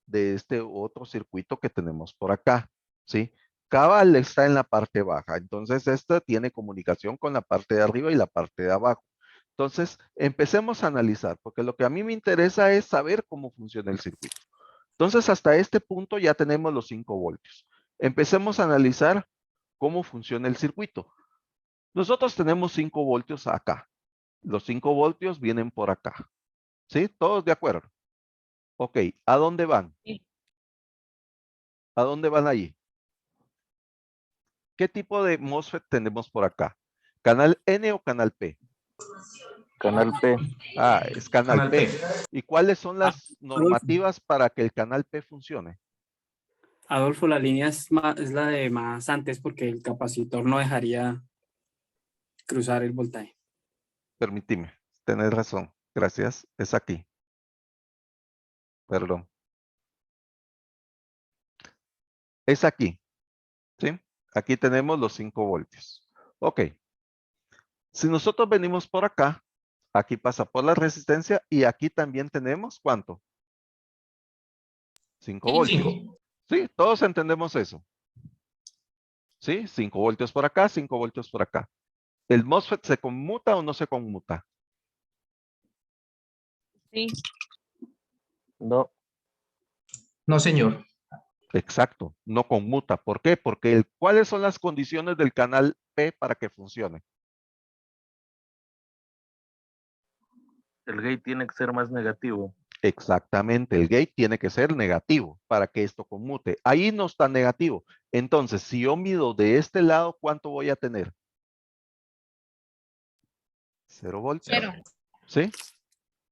de este otro circuito que tenemos por acá, ¿sí? Cabal está en la parte baja, entonces esta tiene comunicación con la parte de arriba y la parte de abajo. Entonces, empecemos a analizar, porque lo que a mí me interesa es saber cómo funciona el circuito. Entonces, hasta este punto ya tenemos los 5 voltios. Empecemos a analizar cómo funciona el circuito. Nosotros tenemos 5 voltios acá. Los 5 voltios vienen por acá. ¿Sí? ¿Todos de acuerdo? Ok, ¿a dónde van? Sí. ¿A dónde van allí? ¿Qué tipo de MOSFET tenemos por acá? ¿Canal N o canal P? Canal P. Ah, es canal Canal P. P. ¿Y cuáles son las Adolfo, normativas para que el canal P funcione? Adolfo, la línea es la de más antes porque el capacitor no dejaría cruzar el voltaje. Permíteme, tenés razón. Gracias. Es aquí. Perdón. Es aquí. ¿Sí? Aquí tenemos los 5 voltios. Ok. Si nosotros venimos por acá, aquí pasa por la resistencia y aquí también tenemos, ¿cuánto? 5 voltios. 5. Sí, todos entendemos eso. ¿Sí? 5 voltios por acá, 5 voltios por acá. ¿El MOSFET se conmuta o no se conmuta? Sí. No. No, señor. Exacto, no conmuta. ¿Por qué? Porque ¿cuáles son las condiciones del canal P para que funcione? El gate tiene que ser más negativo. Exactamente, el gate tiene que ser negativo para que esto conmute. Ahí no está negativo. Entonces, si yo mido de este lado, ¿cuánto voy a tener? 0 voltios. 0. ¿Sí?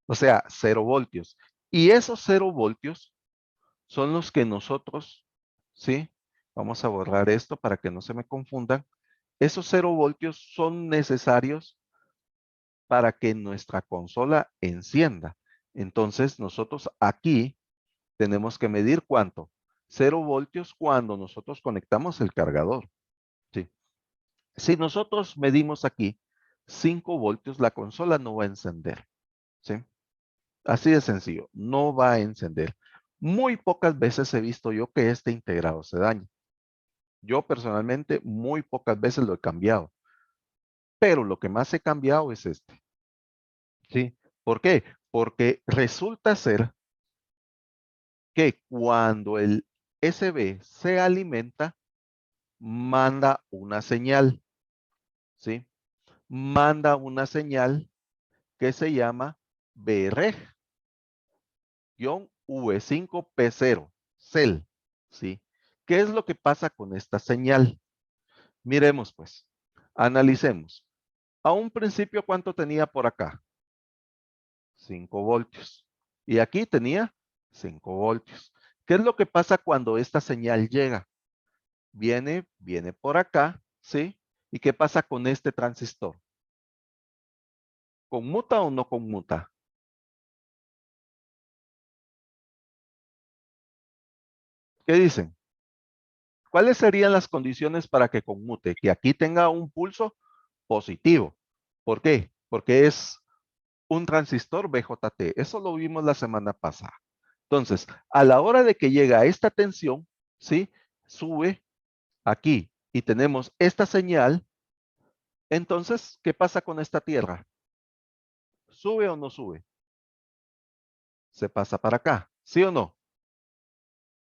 O sea, 0 voltios. Y esos 0 voltios son los que nosotros, ¿sí? Vamos a borrar esto para que no se me confundan. Esos 0 voltios son necesarios para que nuestra consola encienda. Entonces, nosotros aquí tenemos que medir ¿cuánto? 0 voltios cuando nosotros conectamos el cargador. ¿Sí? Si nosotros medimos aquí 5 voltios, la consola no va a encender. ¿Sí? Así de sencillo, no va a encender. Muy pocas veces he visto yo que este integrado se dañe. Yo personalmente muy pocas veces lo he cambiado. Pero lo que más he cambiado es este. ¿Sí? ¿Por qué? Porque resulta ser que cuando el SB se alimenta, manda una señal. ¿Sí? Manda una señal que se llama BREG-V5P0, CEL. ¿Sí? ¿Qué es lo que pasa con esta señal? Miremos pues, analicemos. A un principio, ¿cuánto tenía por acá? 5 voltios. Y aquí tenía 5 voltios. ¿Qué es lo que pasa cuando esta señal llega? Viene por acá, ¿sí? ¿Y qué pasa con este transistor? ¿Conmuta o no conmuta? ¿Qué dicen? ¿Cuáles serían las condiciones para que conmute? Que aquí tenga un pulso positivo. ¿Por qué? Porque es un transistor BJT. Eso lo vimos la semana pasada. Entonces, a la hora de que llega esta tensión, ¿sí? Sube aquí y tenemos esta señal. Entonces, ¿qué pasa con esta tierra? ¿Sube o no sube? Se pasa para acá, ¿sí o no?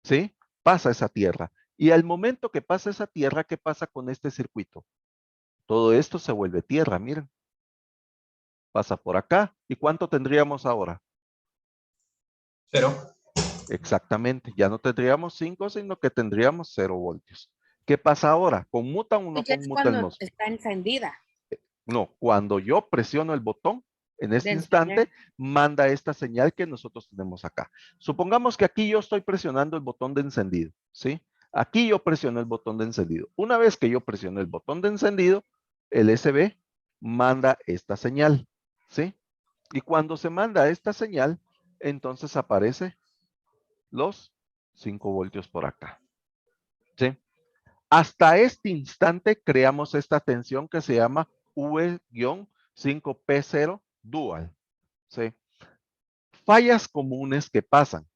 ¿Sí? Pasa esa tierra. Y al momento que pasa esa tierra, ¿qué pasa con este circuito? Todo esto se vuelve tierra, miren. Pasa por acá. ¿Y cuánto tendríamos ahora? 0. Exactamente. Ya no tendríamos 5, sino que tendríamos 0 voltios. ¿Qué pasa ahora? ¿Conmuta o no Ya es conmuta el cuando MOSFET? está encendida. No, cuando yo presiono el botón, en este De instante, encender. manda esta señal que nosotros tenemos acá. Supongamos que aquí yo estoy presionando el botón de encendido, ¿sí? Aquí yo presiono el botón de encendido. Una vez que yo presiono el botón de encendido, el SB manda esta señal, ¿sí? Y cuando se manda esta señal, entonces aparece los 5 voltios por acá, ¿sí? Hasta este instante creamos esta tensión que se llama V-5P0 dual. ¿Sí? Fallas comunes que pasan.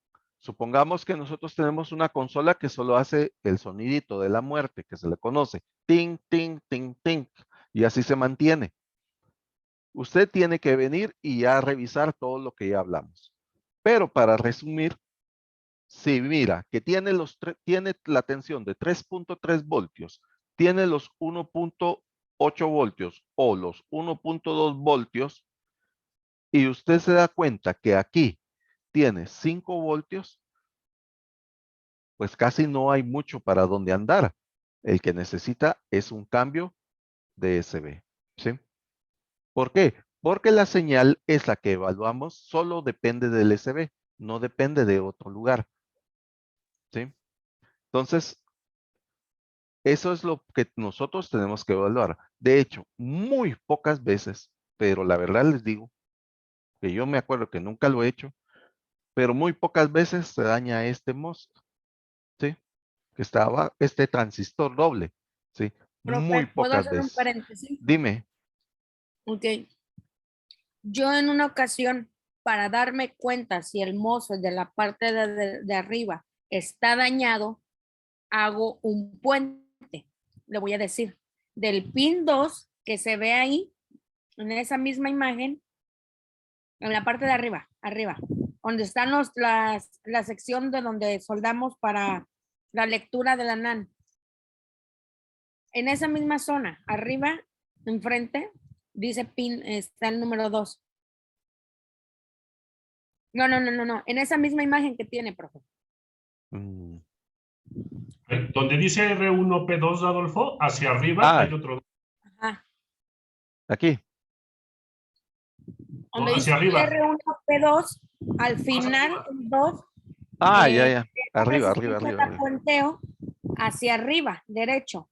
Supongamos que nosotros tenemos una consola que solo hace el sonidito de la muerte, que se le conoce. Ting, ting, ting, ting. Y así se mantiene. Usted tiene que venir y ya revisar todo lo que ya hablamos. Pero para resumir, si mira que tiene la tensión de 3.3 voltios, tiene los 1.8 voltios o los 1.2 voltios, y usted se da cuenta que aquí tiene 5 voltios, pues casi no hay mucho para donde andar. El que necesita es un cambio de SB. ¿Sí? ¿Por qué? Porque la señal es la que evaluamos, solo depende del SB, no depende de otro lugar. ¿Sí? Entonces, eso es lo que nosotros tenemos que evaluar. De hecho, muy pocas veces, pero la verdad les digo que yo me acuerdo que nunca lo he hecho, pero muy pocas veces se daña este MOSFET, ¿sí? Que estaba este transistor doble, ¿sí? Muy Profe, ¿puedo pocas hacer un veces. paréntesis? Dime. Ok. Yo en una ocasión, para darme cuenta si el MOSFET de la parte de arriba está dañado, hago un puente. Le voy a decir, del pin 2 que se ve ahí, en esa misma imagen, en la parte de arriba, donde están la sección de donde soldamos para la lectura de la NAND. En esa misma zona, arriba, enfrente, dice pin, está el número 2. No. En esa misma imagen que tiene, profe. Mm, Donde dice R1P2, Adolfo, hacia arriba hay otro. Ajá. aquí. No, Donde dice hacia arriba. R1P2, al final, arriba. el 2, Ya. Arriba. la puenteo hacia arriba, derecho.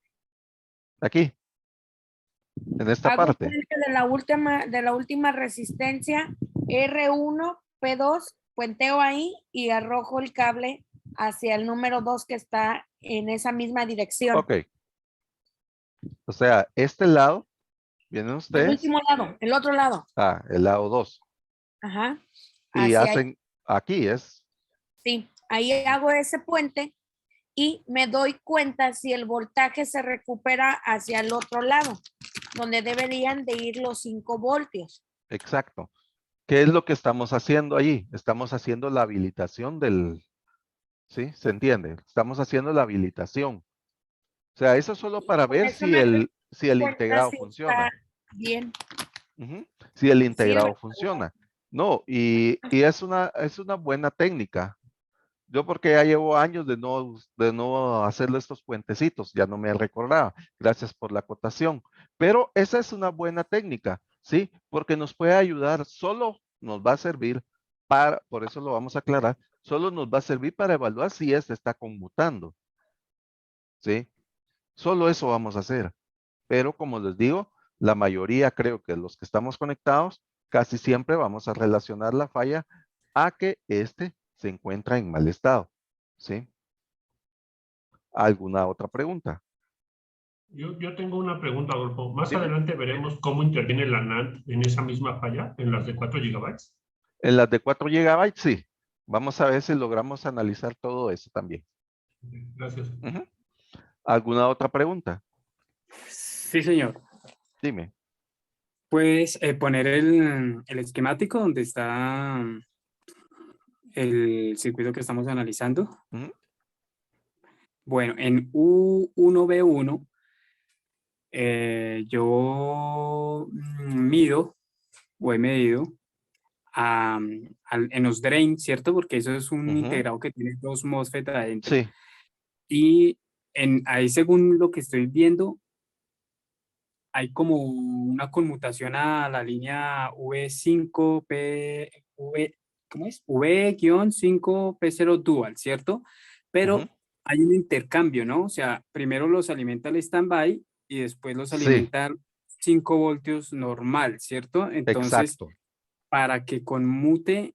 Aquí. En esta Hago un parte. puente de la última resistencia, R1P2, puenteo ahí y arrojo el cable hacia el número 2 que está en esa misma dirección. Ok. O sea, este lado, vienen El ustedes. último lado, el otro lado. El lado 2. Ajá. Y Hacia ahí. hacen, aquí es. Sí, ahí hago ese puente y me doy cuenta si el voltaje se recupera hacia el otro lado, donde deberían de ir los 5 voltios. Exacto. ¿Qué es lo que estamos haciendo allí? Estamos haciendo la habilitación del, ¿sí? ¿Se entiende? Estamos haciendo la habilitación. O sea, eso es solo para Por ver eso si me doy el cuenta integrado si funciona. está bien. Ujú. Si el integrado Sirve. funciona. No, y es una buena técnica. Yo porque ya llevo años de no hacerle estos puentecitos, ya no me recordaba. Gracias por la acotación. Pero esa es una buena técnica, ¿sí? Porque nos puede ayudar, solo nos va a servir por eso lo vamos a aclarar, solo nos va a servir para evaluar si este está conmutando, ¿sí? Solo eso vamos a hacer. Pero como les digo, la mayoría creo que los que estamos conectados, casi siempre vamos a relacionar la falla a que este se encuentra en mal estado. ¿Sí? ¿Alguna otra pregunta? Yo tengo una pregunta, Adolfo. Más Dime. adelante veremos cómo interviene la NAND en esa misma falla, en las de 4 GB. En las de 4 GB, sí. Vamos a ver si logramos analizar todo eso también. Gracias. Ujú. ¿Alguna otra pregunta? Sí, señor. Dime. Puedes poner el esquemático donde está el circuito que estamos analizando. Ujú. Bueno, en U1B1 yo mido o he medido en los drain, ¿cierto? Porque eso es un Ujú. integrado que tiene 2 MOSFET adentro. Sí. Y ahí, según lo que estoy viendo, hay como una conmutación a la línea ¿cómo es? V-5P0 dual, ¿cierto? Pero Ujú. hay un intercambio, ¿no? O sea, primero los alimenta el standby y después los Sí, alimenta 5 voltios normal, ¿cierto? Entonces, exacto. para que conmute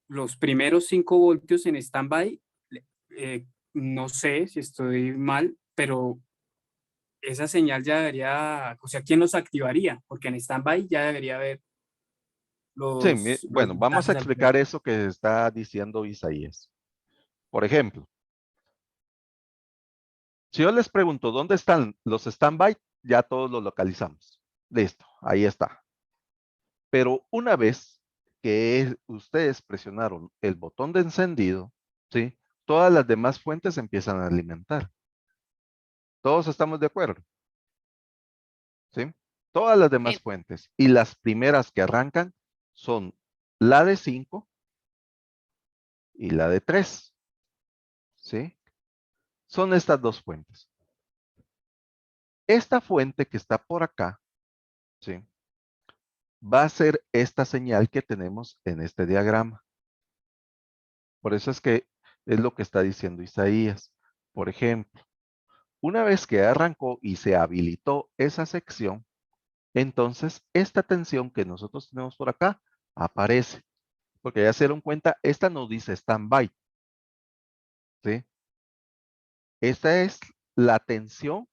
los primeros 5 voltios en standby, no sé si estoy mal, pero esa señal ya debería, o sea, ¿quién los activaría? Porque en standby ya debería haber Sí, los bueno, vamos a mensajes al explicar frente. eso que está diciendo Isaías. Por ejemplo, si yo les pregunto dónde están los standby, ya todos los localizamos. Listo, ahí está. Pero una vez que ustedes presionaron el botón de encendido, ¿sí? Todas las demás fuentes empiezan a alimentar. ¿Todos estamos de acuerdo? ¿Sí? Todas las demás Sí. fuentes. Y las primeras que arrancan son la de 5 y la de 3. ¿Sí? Son estas dos fuentes. Esta fuente que está por acá, ¿sí? Va a ser esta señal que tenemos en este diagrama. Por eso es que es lo que está diciendo Isaías. Por ejemplo, una vez que arrancó y se habilitó esa sección, entonces esta tensión que nosotros tenemos por acá aparece. Porque ya se dieron cuenta, esta nos dice standby. ¿Sí? Esta es la tensión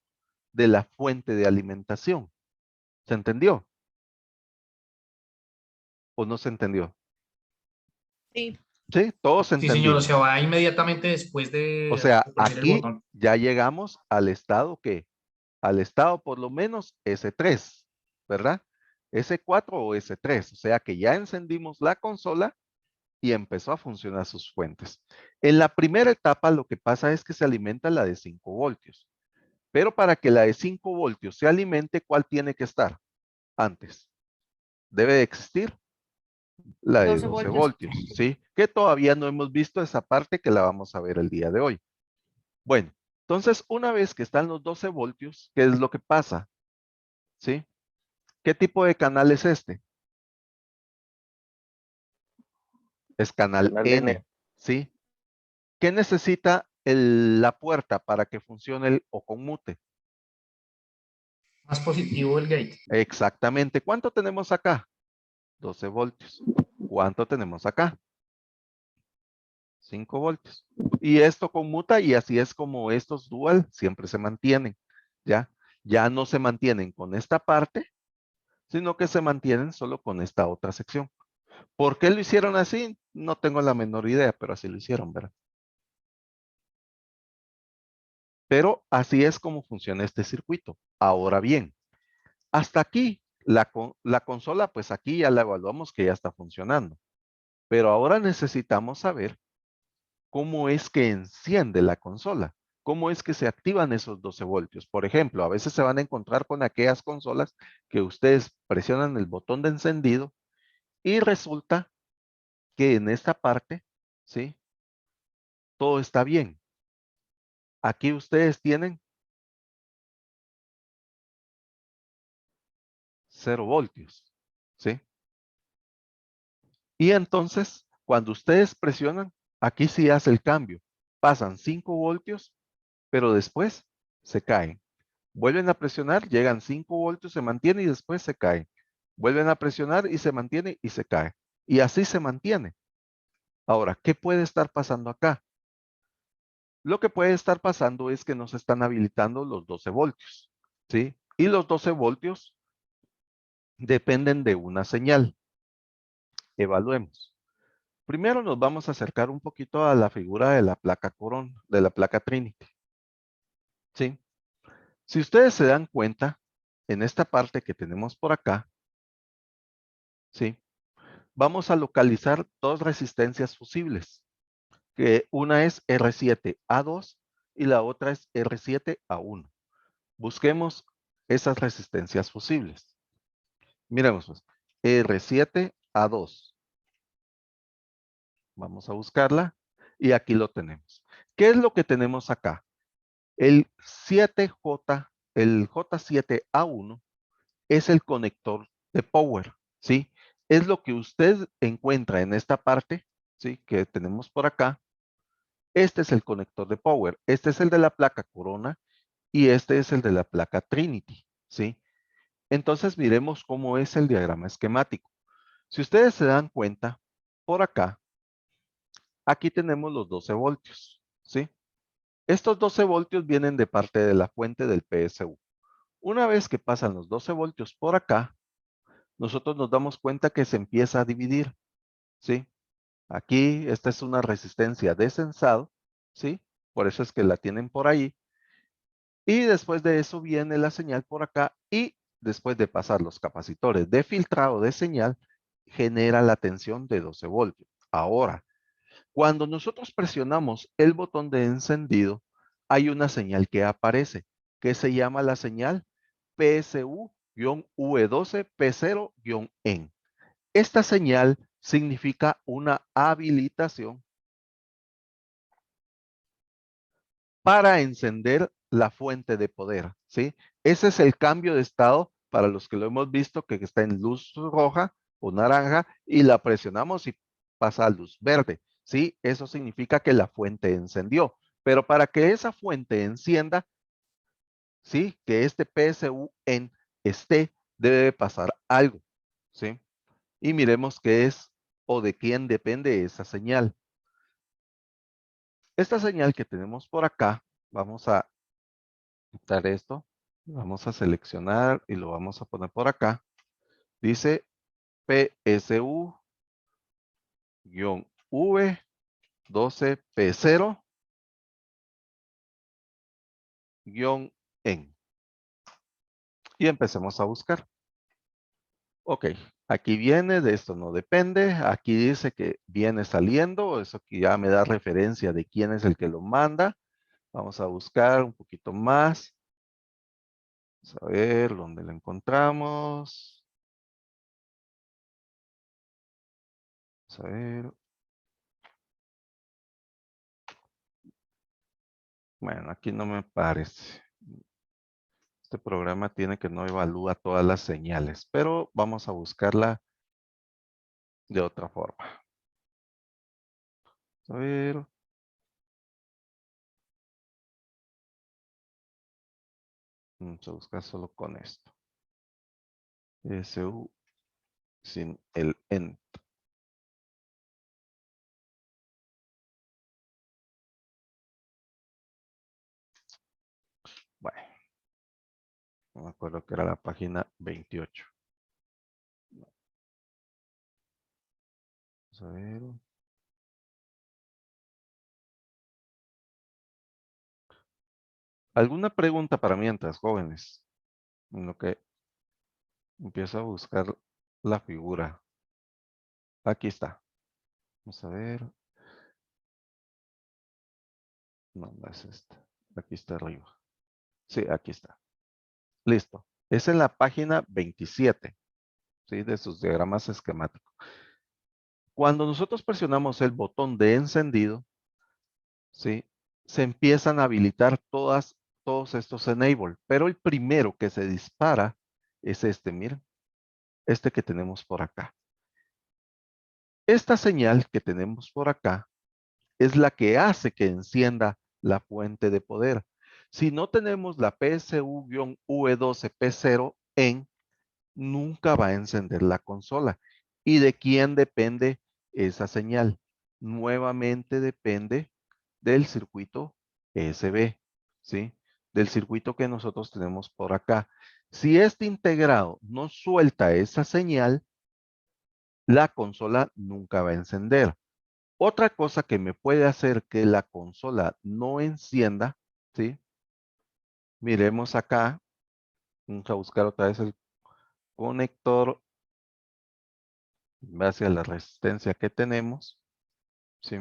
de la fuente de alimentación. ¿Se entendió? ¿O no se entendió? Sí. Sí, todos Sí, señor, o entendimos. sea, va inmediatamente después O de sea, oprimir el aquí botón. ya llegamos al estado que, al estado por lo menos S3, ¿verdad? S4 o S3, o sea que ya encendimos la consola y empezó a funcionar sus fuentes. En la primera etapa lo que pasa es que se alimenta la de 5 voltios, pero para que la de 5 voltios se alimente, ¿cuál tiene que estar antes? Debe de existir la de 12 12 voltios. voltios, ¿sí? Que todavía no hemos visto esa parte que la vamos a ver el día de hoy. Bueno, entonces una vez que están los 12 voltios, ¿qué es lo que pasa? ¿Sí? ¿Qué tipo de canal es este? Es canal Canal N, ¿sí? ¿Qué necesita la puerta para que funcione el o conmute? Más positivo el gate. Exactamente. ¿Cuánto tenemos acá? 12 voltios. ¿Cuánto tenemos acá? 5 voltios. Y esto conmuta y así es como estos dual siempre se mantienen. ¿Ya? Ya no se mantienen con esta parte, sino que se mantienen solo con esta otra sección. ¿Por qué lo hicieron así? No tengo la menor idea, pero así lo hicieron, ¿verdad? Pero así es como funciona este circuito. Ahora bien, hasta aquí, la consola, pues aquí ya la evaluamos que ya está funcionando. Pero ahora necesitamos saber cómo es que enciende la consola. ¿Cómo es que se activan esos 12 voltios? Por ejemplo, a veces se van a encontrar con aquellas consolas que ustedes presionan el botón de encendido y resulta que en esta parte, ¿sí? Todo está bien. Aquí ustedes tienen 0 voltios, ¿sí? Y entonces, cuando ustedes presionan, aquí sí hace el cambio. Pasan 5 voltios, pero después se caen. Vuelven a presionar, llegan 5 voltios, se mantiene y después se cae. Vuelven a presionar y se mantiene y se cae. Y así se mantiene. Ahora, ¿qué puede estar pasando acá? Lo que puede estar pasando es que nos están habilitando los 12 voltios, ¿sí? Y los 12 voltios dependen de una señal. Evaluemos. Primero nos vamos a acercar un poquito a la figura de la placa Corona, de la placa Trinity. ¿Sí? Si ustedes se dan cuenta, en esta parte que tenemos por acá, ¿sí? Vamos a localizar dos resistencias fusibles, que una es R7A2 y la otra es R7A1. Busquemos esas resistencias fusibles. Miremos, pues, R7A2. Vamos a buscarla y aquí lo tenemos. ¿Qué es lo que tenemos acá? El 7J, el J7A1 es el conector de power, ¿sí? Es lo que usted encuentra en esta parte, ¿sí? Que tenemos por acá. Este es el conector de power. Este es el de la placa Corona y este es el de la placa Trinity, ¿sí? Entonces miremos cómo es el diagrama esquemático. Si ustedes se dan cuenta, por acá, aquí tenemos los 12 voltios, ¿sí? Estos 12 voltios vienen de parte de la fuente del PSU. Una vez que pasan los 12 voltios por acá, nosotros nos damos cuenta que se empieza a dividir, ¿sí? Aquí, esta es una resistencia de sensado, ¿sí? Por eso es que la tienen por ahí. Y después de eso viene la señal por acá y después de pasar los capacitores de filtrado de señal, genera la tensión de 12 voltios. Ahora, cuando nosotros presionamos el botón de encendido, hay una señal que aparece, que se llama la señal PSU-V12P0-N. Esta señal significa una habilitación para encender la fuente de poder, ¿sí? Ese es el cambio de estado para los que lo hemos visto, que está en luz roja o naranja y la presionamos y pasa a luz verde, ¿sí? Eso significa que la fuente encendió. Pero para que esa fuente encienda, ¿sí? Que este PSU-N esté, debe pasar algo, ¿sí? Y miremos qué es o de quién depende esa señal. Esta señal que tenemos por acá, vamos a quitar esto, vamos a seleccionar y lo vamos a poner por acá. Dice PSU-V12P0-N. Y empecemos a buscar. Ok, aquí viene, de esto no depende. Aquí dice que viene saliendo, eso que ya me da referencia de quién es el que lo manda. Vamos a buscar un poquito más. Vamos a ver dónde lo encontramos. Vamos a ver. Bueno, aquí no me parece. Este programa tiene que no evalúa todas las señales, pero vamos a buscarla de otra forma. A ver. Vamos a buscar solo con esto. SU sin el ENT. Bueno, no me acuerdo que era la página 28. Vamos a ver. ¿Alguna pregunta para mientras, jóvenes? En lo que empiezo a buscar la figura. Aquí está. Vamos a ver. No, no es esta. Aquí está arriba. Sí, aquí está. Listo. Es en la página 27, ¿sí? De sus diagramas esquemáticos. Cuando nosotros presionamos el botón de encendido, ¿sí? Se empiezan a habilitar todos estos enable, pero el primero que se dispara es este, miren, este que tenemos por acá. Esta señal que tenemos por acá es la que hace que encienda la fuente de poder. Si no tenemos la PSU-V12P0-N, nunca va a encender la consola. ¿Y de quién depende esa señal? Nuevamente depende del circuito ESB, ¿sí? Del circuito que nosotros tenemos por acá. Si este integrado no suelta esa señal, la consola nunca va a encender. Otra cosa que me puede hacer que la consola no encienda, ¿sí? Miremos acá. Vamos a buscar otra vez el conector en base a la resistencia que tenemos, ¿sí?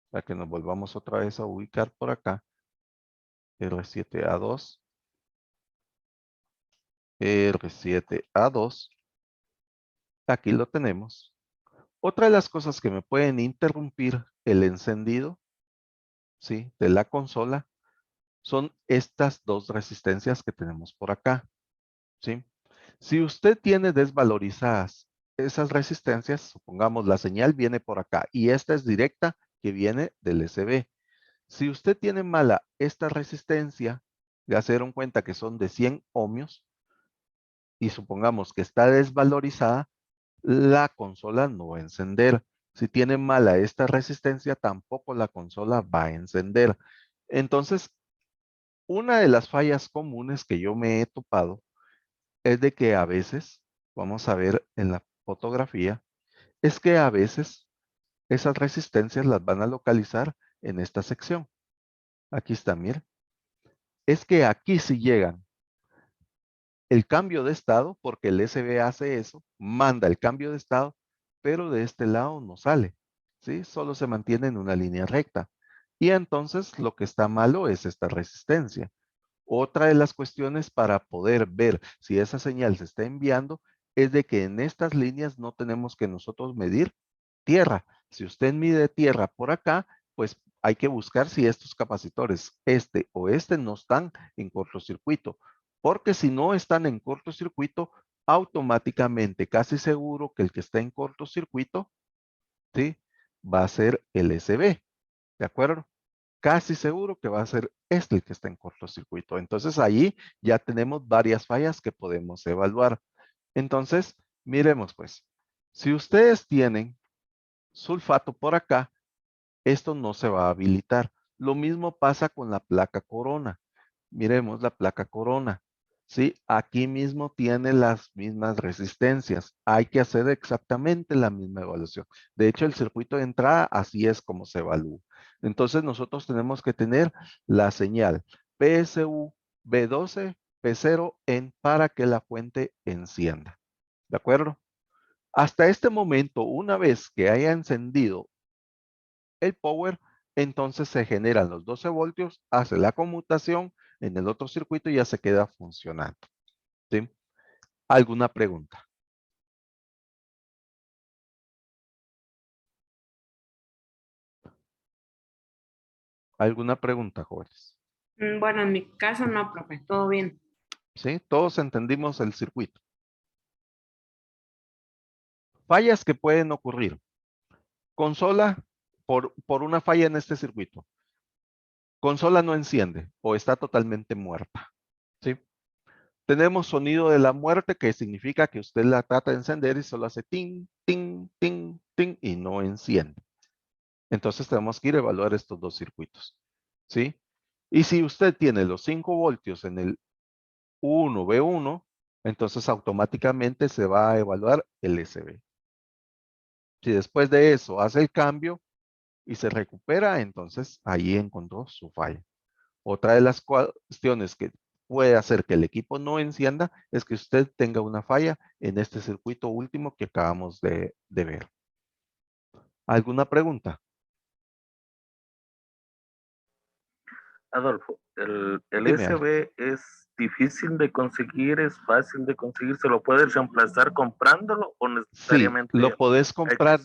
Para que nos volvamos otra vez a ubicar por acá. R7A2. R7A2. Aquí lo tenemos. Otra de las cosas que me pueden interrumpir el encendido, ¿sí? De la consola son estas dos resistencias que tenemos por acá, ¿sí? Si usted tiene desvalorizadas esas resistencias, supongamos la señal viene por acá y esta es directa que viene del SB. Si usted tiene mala esta resistencia, ya se dieron cuenta que son de 100 ohmios y supongamos que está desvalorizada, la consola no va a encender. Si tiene mala esta resistencia, tampoco la consola va a encender. Entonces, una de las fallas comunes que yo me he topado es de que a veces, vamos a ver en la fotografía, es que a veces esas resistencias las van a localizar en esta sección. Aquí está, miren. Es que aquí sí llegan el cambio de estado, porque el SB hace eso, manda el cambio de estado, pero de este lado no sale, ¿sí? Solo se mantiene en una línea recta. Y entonces lo que está malo es esta resistencia. Otra de las cuestiones para poder ver si esa señal se está enviando es de que en estas líneas no tenemos que nosotros medir tierra. Si usted mide tierra por acá, pues hay que buscar si estos capacitores, este o este, no están en cortocircuito. Porque si no están en cortocircuito, automáticamente, casi seguro que el que está en cortocircuito, ¿sí? Va a ser el SB. ¿De acuerdo? Casi seguro que va a ser este el que está en cortocircuito. Entonces ahí ya tenemos varias fallas que podemos evaluar. Entonces, miremos pues. Si ustedes tienen sulfato por acá, esto no se va a habilitar. Lo mismo pasa con la placa corona. Miremos la placa corona. ¿Sí? Aquí mismo tiene las mismas resistencias. Hay que hacer exactamente la misma evaluación. De hecho, el circuito de entrada así es como se evalúa. Entonces, nosotros tenemos que tener la señal PSU B12 P0 en para que la fuente encienda. ¿De acuerdo? Hasta este momento, una vez que haya encendido el power, entonces se generan los 12 voltios, hace la conmutación en el otro circuito y ya se queda funcionando. ¿Sí? ¿Alguna pregunta? ¿Alguna pregunta, jóvenes? Bueno, en mi caso no, profe, todo bien. ¿Sí? Todos entendimos el circuito. Fallas que pueden ocurrir. Consola por una falla en este circuito. Consola no enciende o está totalmente muerta. ¿Sí? Tenemos sonido de la muerte, que significa que usted la trata de encender y solo hace ting, ting, ting, ting y no enciende. Entonces tenemos que ir a evaluar estos dos circuitos. ¿Sí? Y si usted tiene los 5 voltios en el 1V1, entonces automáticamente se va a evaluar el SB. Si después de eso hace el cambio y se recupera, entonces ahí encontró su falla. Otra de las cuestiones que puede hacer que el equipo no encienda es que usted tenga una falla en este circuito último que acabamos de ver. ¿Alguna pregunta? Adolfo, el Dime, Ale. SB es difícil de conseguir, es fácil de conseguir, ¿se lo puedes reemplazar comprándolo o Sí, lo necesariamente podés hay que comprar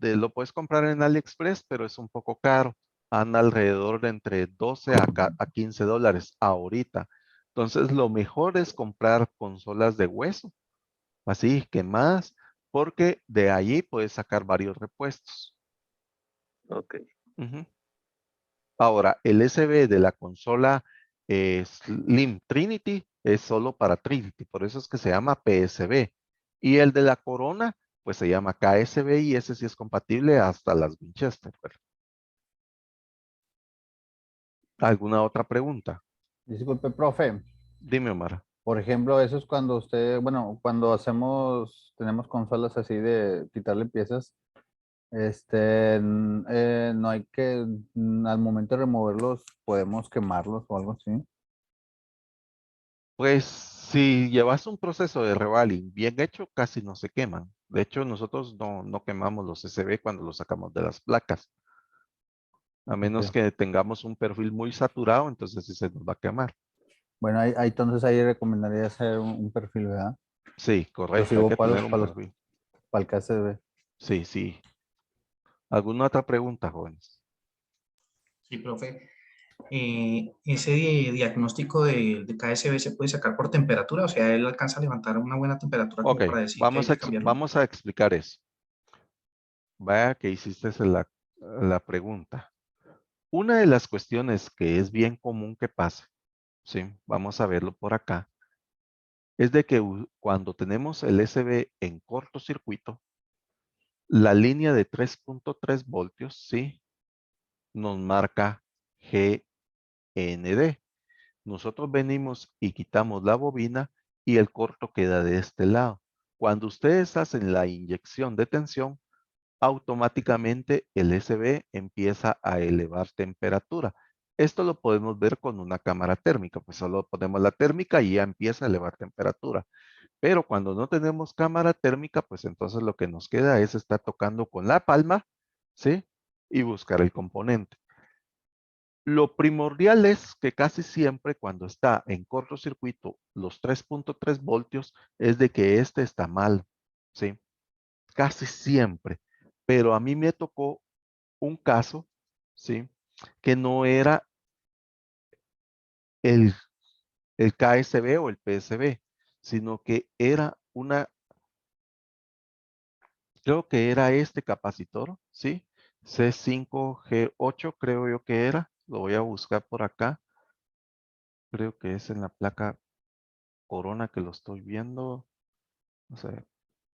lo puedes comprar en AliExpress, pero es un poco caro. Anda alrededor de entre 12 a 15 dólares ahorita. Entonces, lo mejor es comprar consolas de hueso, así quemadas, porque de allí puedes sacar varios repuestos. Ok. Ujú. Ahora, el SB de la consola Slim Trinity es solo para Trinity, por eso es que se llama PSB. Y el de la Corona, pues se llama KSB y ese sí es compatible hasta las Winchester. ¿Alguna otra pregunta? Disculpe, profe. Dime, Omar. Por ejemplo, eso es cuando usted, bueno, cuando tenemos consolas así de quitarle piezas, no hay que, al momento de removerlos, podemos quemarlos o algo así. Pues si llevas un proceso de revaling bien hecho, casi no se queman. De hecho, nosotros no quemamos los SB cuando los sacamos de las placas. A menos Ok. que tengamos un perfil muy saturado, entonces sí se nos va a quemar. Bueno, entonces ahí recomendaría hacer un perfil, ¿verdad? Sí, correcto, hay Exclusivo que tener un perfil. para el KSB. Sí, sí. ¿Alguna otra pregunta, jóvenes? Sí, profe. Ese diagnóstico de KSB se puede sacar por temperatura, o sea, él alcanza a levantar una buena temperatura Ok, como para decir que hay que cambiarlo. vamos a explicar eso. Vaya que hiciste la pregunta. Una de las cuestiones que es bien común que pase, sí, vamos a verlo por acá, es de que cuando tenemos el SB en cortocircuito, la línea de 3.3 voltios, sí, nos marca G ND. Nosotros venimos y quitamos la bobina y el corto queda de este lado. Cuando ustedes hacen la inyección de tensión, automáticamente el SB empieza a elevar temperatura. Esto lo podemos ver con una cámara térmica, pues solo ponemos la térmica y ya empieza a elevar temperatura. Pero cuando no tenemos cámara térmica, pues entonces lo que nos queda es estar tocando con la palma, ¿sí? Y buscar el componente. Lo primordial es que casi siempre cuando está en cortocircuito los 3.3 voltios es de que este está mal, ¿sí? Casi siempre. Pero a mí me tocó un caso, ¿sí? Que no era el KSB o el PSB, sino que era creo que era este capacitor, ¿sí? C5G8 creo yo que era. Lo voy a buscar por acá. Creo que es en la placa Corona que lo estoy viendo. No sé,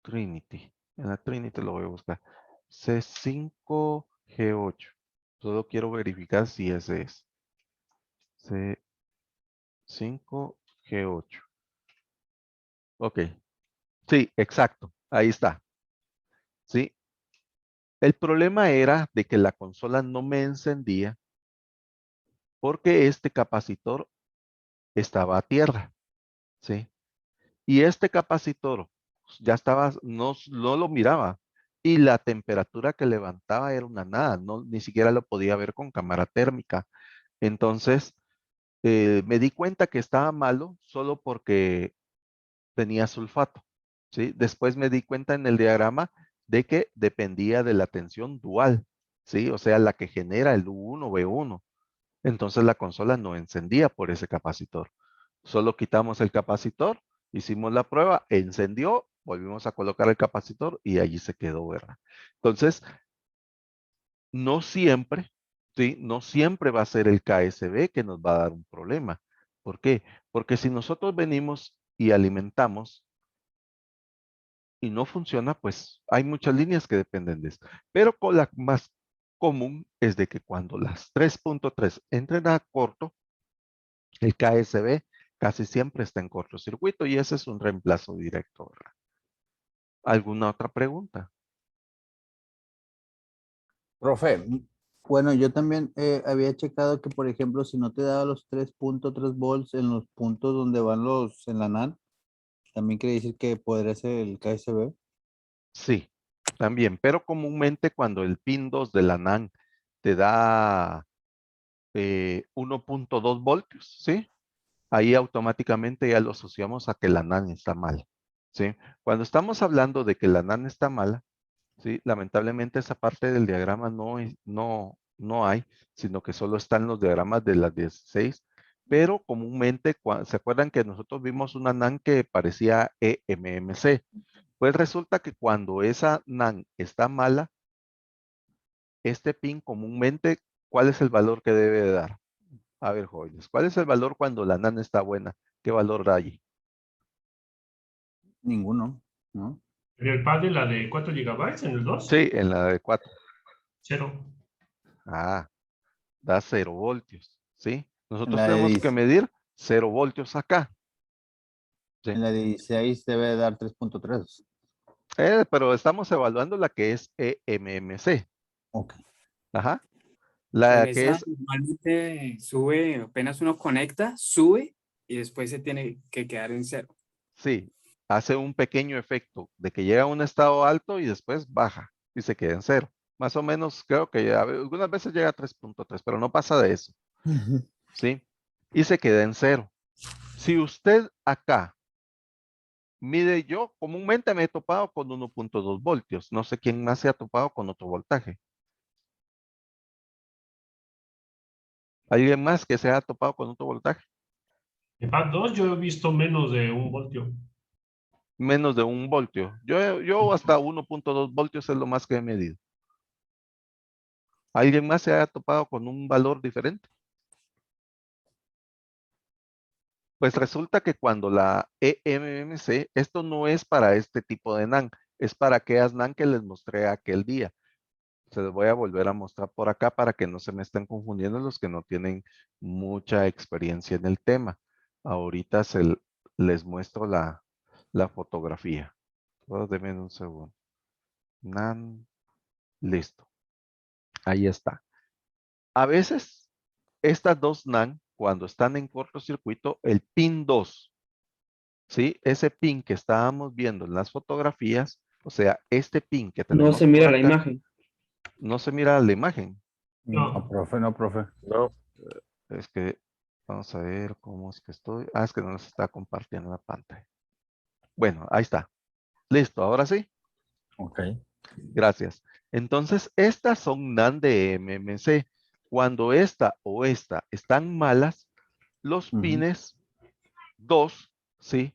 Trinity. En la Trinity lo voy a buscar. C5G8. Solo quiero verificar si ese es. C5G8. Ok. Sí, exacto. Ahí está. ¿Sí? El problema era de que la consola no me encendía porque este capacitor estaba a tierra. ¿Sí? Y este capacitor ya estaba, no lo miraba. Y la temperatura que levantaba era una nada. No, ni siquiera lo podía ver con cámara térmica. Entonces, me di cuenta que estaba malo solo porque tenía sulfato. ¿Sí? Después me di cuenta en el diagrama de que dependía de la tensión dual, ¿sí? O sea, la que genera el U1, V1. Entonces la consola no encendía por ese capacitor. Solo quitamos el capacitor, hicimos la prueba, encendió, volvimos a colocar el capacitor y allí se quedó, ¿verdad? Entonces, no siempre, ¿sí? No siempre va a ser el KSB que nos va a dar un problema. ¿Por qué? Porque si nosotros venimos y alimentamos y no funciona, pues hay muchas líneas que dependen de esto. Pero con la más común es de que cuando las 3.3 entren a corto, el KSB casi siempre está en cortocircuito y ese es un reemplazo directo, ¿verdad? ¿Alguna otra pregunta? Profe, bueno, yo también había checado que, por ejemplo, si no te daba los 3.3 volts en los puntos donde van en la NAND, también quiere decir que podría ser el KSB. Sí, también, pero comúnmente cuando el pin 2 de la NAND te da 1.2 voltios, ¿sí? Ahí automáticamente ya lo asociamos a que la NAND está mal, ¿sí? Cuando estamos hablando de que la NAND está mala, ¿sí? Lamentablemente esa parte del diagrama no hay, sino que solo están los diagramas de las 16, pero comúnmente, ¿se acuerdan que nosotros vimos una NAND que parecía eMMC? Pues resulta que cuando esa NAND está mala, este pin comúnmente, ¿cuál es el valor que debe de dar? A ver, jóvenes, ¿cuál es el valor cuando la NAND está buena? ¿Qué valor da allí? Ninguno, ¿no? En el pad de la de 4 GB, en el 2, Sí, en la de 4. 0. Ah, da 0 voltios, ¿sí? Nosotros La de, tenemos que 10 medir 0 voltios acá. ¿Sí? en la de 16 debe dar 3.3. Pero estamos evaluando la que es eMMC. Ok. Ajá. En La que esa es, normalmente sube, apenas uno conecta, sube y después se tiene que quedar en cero. sí, hace un pequeño efecto de que llega a un estado alto y después baja y se queda en 0. Más o menos creo que algunas veces llega a 3.3, pero no pasa de eso. ¿Sí? Y se queda en 0. Si usted acá mide, yo comúnmente me he topado con 1.2 voltios. No sé quién más se ha topado con otro voltaje. ¿Alguien más que se ha topado con otro voltaje? En pad 2 yo he visto menos de 1 voltio. Menos de 1 voltio. Yo hasta 1.2 voltios es lo más que he medido. ¿Alguien más se ha topado con un valor diferente? Pues resulta que cuando la eMMC, esto no es para este tipo de NAND, es para aquellas NAND que les mostré aquel día. Se los voy a volver a mostrar por acá para que no se me estén confundiendo los que no tienen mucha experiencia en el tema. Ahorita les muestro la fotografía. Solo denme un segundo. Listo. Ahí está. A veces, estas dos NAND, cuando están en cortocircuito, el pin 2, ¿sí? Ese pin que estábamos viendo en las fotografías, o sea, este pin que tenemos No se por mira la acá, imagen. no se mira la imagen. No, profe, no, profe. No. Es que, vamos a ver cómo es que estoy. Ah, es que no nos está compartiendo la pantalla. Bueno, ahí está. Listo, ahora sí. Ok. Gracias. Entonces, estas son NAND de MMC. Cuando esta o esta están malas, los Ujú. pines 2, ¿sí?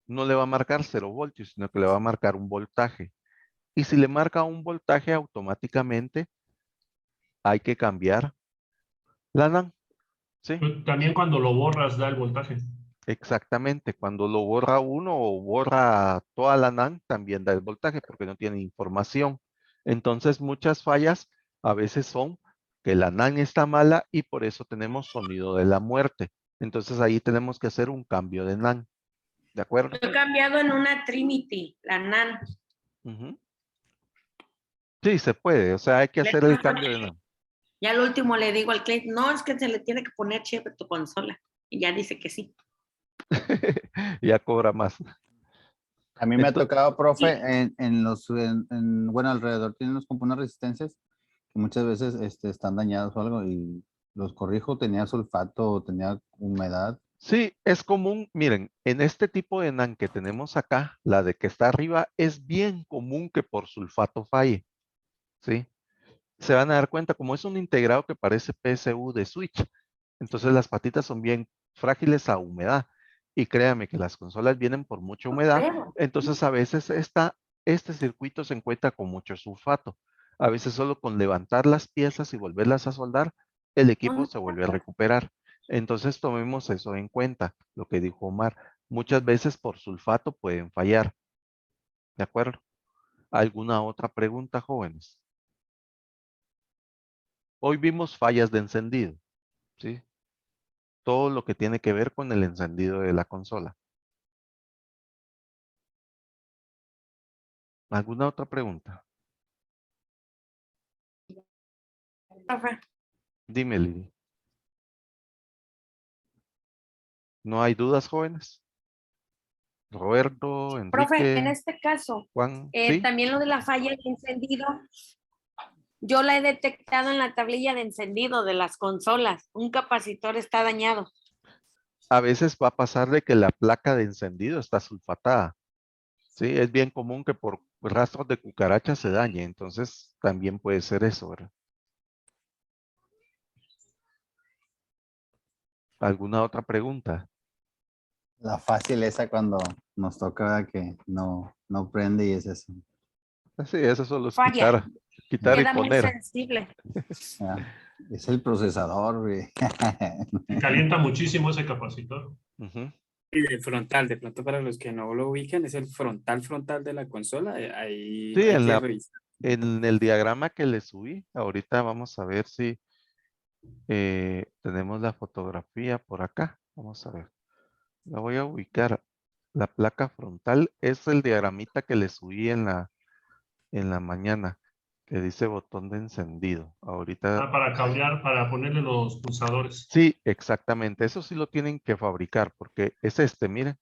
No le va a marcar 0 voltios, sino que le va a marcar un voltaje. Y si le marca un voltaje, automáticamente hay que cambiar la NAND, ¿sí? También cuando lo borras da el voltaje. Exactamente. Cuando lo borra uno o borra toda la NAND, también da el voltaje porque no tiene información. Entonces, muchas fallas a veces son que la NAND está mala y por eso tenemos sonido de la muerte. Entonces, ahí tenemos que hacer un cambio de NAND. ¿De acuerdo? Lo he cambiado en una Trinity, la NAN. Ujú. Sí, se puede. O sea, hay que hacer el cambio de NAND. Ya al último le digo al cliente, no, es que se le tiene que poner chip a tu consola. Y ya dice que sí. Ya cobra más. A mí me ha Ento- tocado, profe, bueno, alrededor tienen los componentes resistencias que muchas veces están dañados o algo y los corrijo, tenía sulfato, tenía humedad. Sí, es común. Miren, en este tipo de NAND que tenemos acá, la de que está arriba, es bien común que por sulfato falle. ¿Sí? Se van a dar cuenta, como es un integrado que parece PSU de switch, entonces las patitas son bien frágiles a humedad. Y créanme que las consolas vienen por mucha humedad, entonces a veces este circuito se encuentra con mucho sulfato. A veces solo con levantar las piezas y volverlas a soldar, el equipo se vuelve a recuperar. Entonces tomemos eso en cuenta, lo que dijo Omar. Muchas veces por sulfato pueden fallar. ¿De acuerdo? ¿Alguna otra pregunta, jóvenes? Hoy vimos fallas de encendido, ¿sí? Todo lo que tiene que ver con el encendido de la consola. ¿Alguna otra pregunta? Profe, Dime, Lili. ¿No hay dudas, jóvenes? Roberto, profe, en Enrique, este caso, Juan, ¿sí? también lo de la falla de encendido, yo la he detectado en la tablilla de encendido de las consolas. Un capacitor está dañado. A veces va a pasar de que la placa de encendido está sulfatada. Sí, es bien común que por rastros de cucaracha se dañe, entonces también puede ser eso, ¿verdad? ¿Alguna otra pregunta? La fácil esa cuando nos toca ¿verdad? Que no prende y es eso. Sí, eso solo es Falla. quitar y Queda muy poner. sensible. Ah, es el procesador. Güey. Se calienta muchísimo ese capacitor. Ujú. Y el frontal, de pronto para los que no lo ubican, es el frontal de la consola. Ahí Sí, hay que revisar. en el diagrama que le subí, ahorita vamos a ver si tenemos la fotografía por acá. Vamos a ver. La voy a ubicar. La placa frontal es el diagramita que le subí en la mañana, que dice botón de encendido. Ahorita, Para cablear, para ponerle los pulsadores. sí, exactamente. Eso sí lo tienen que fabricar, porque es miren.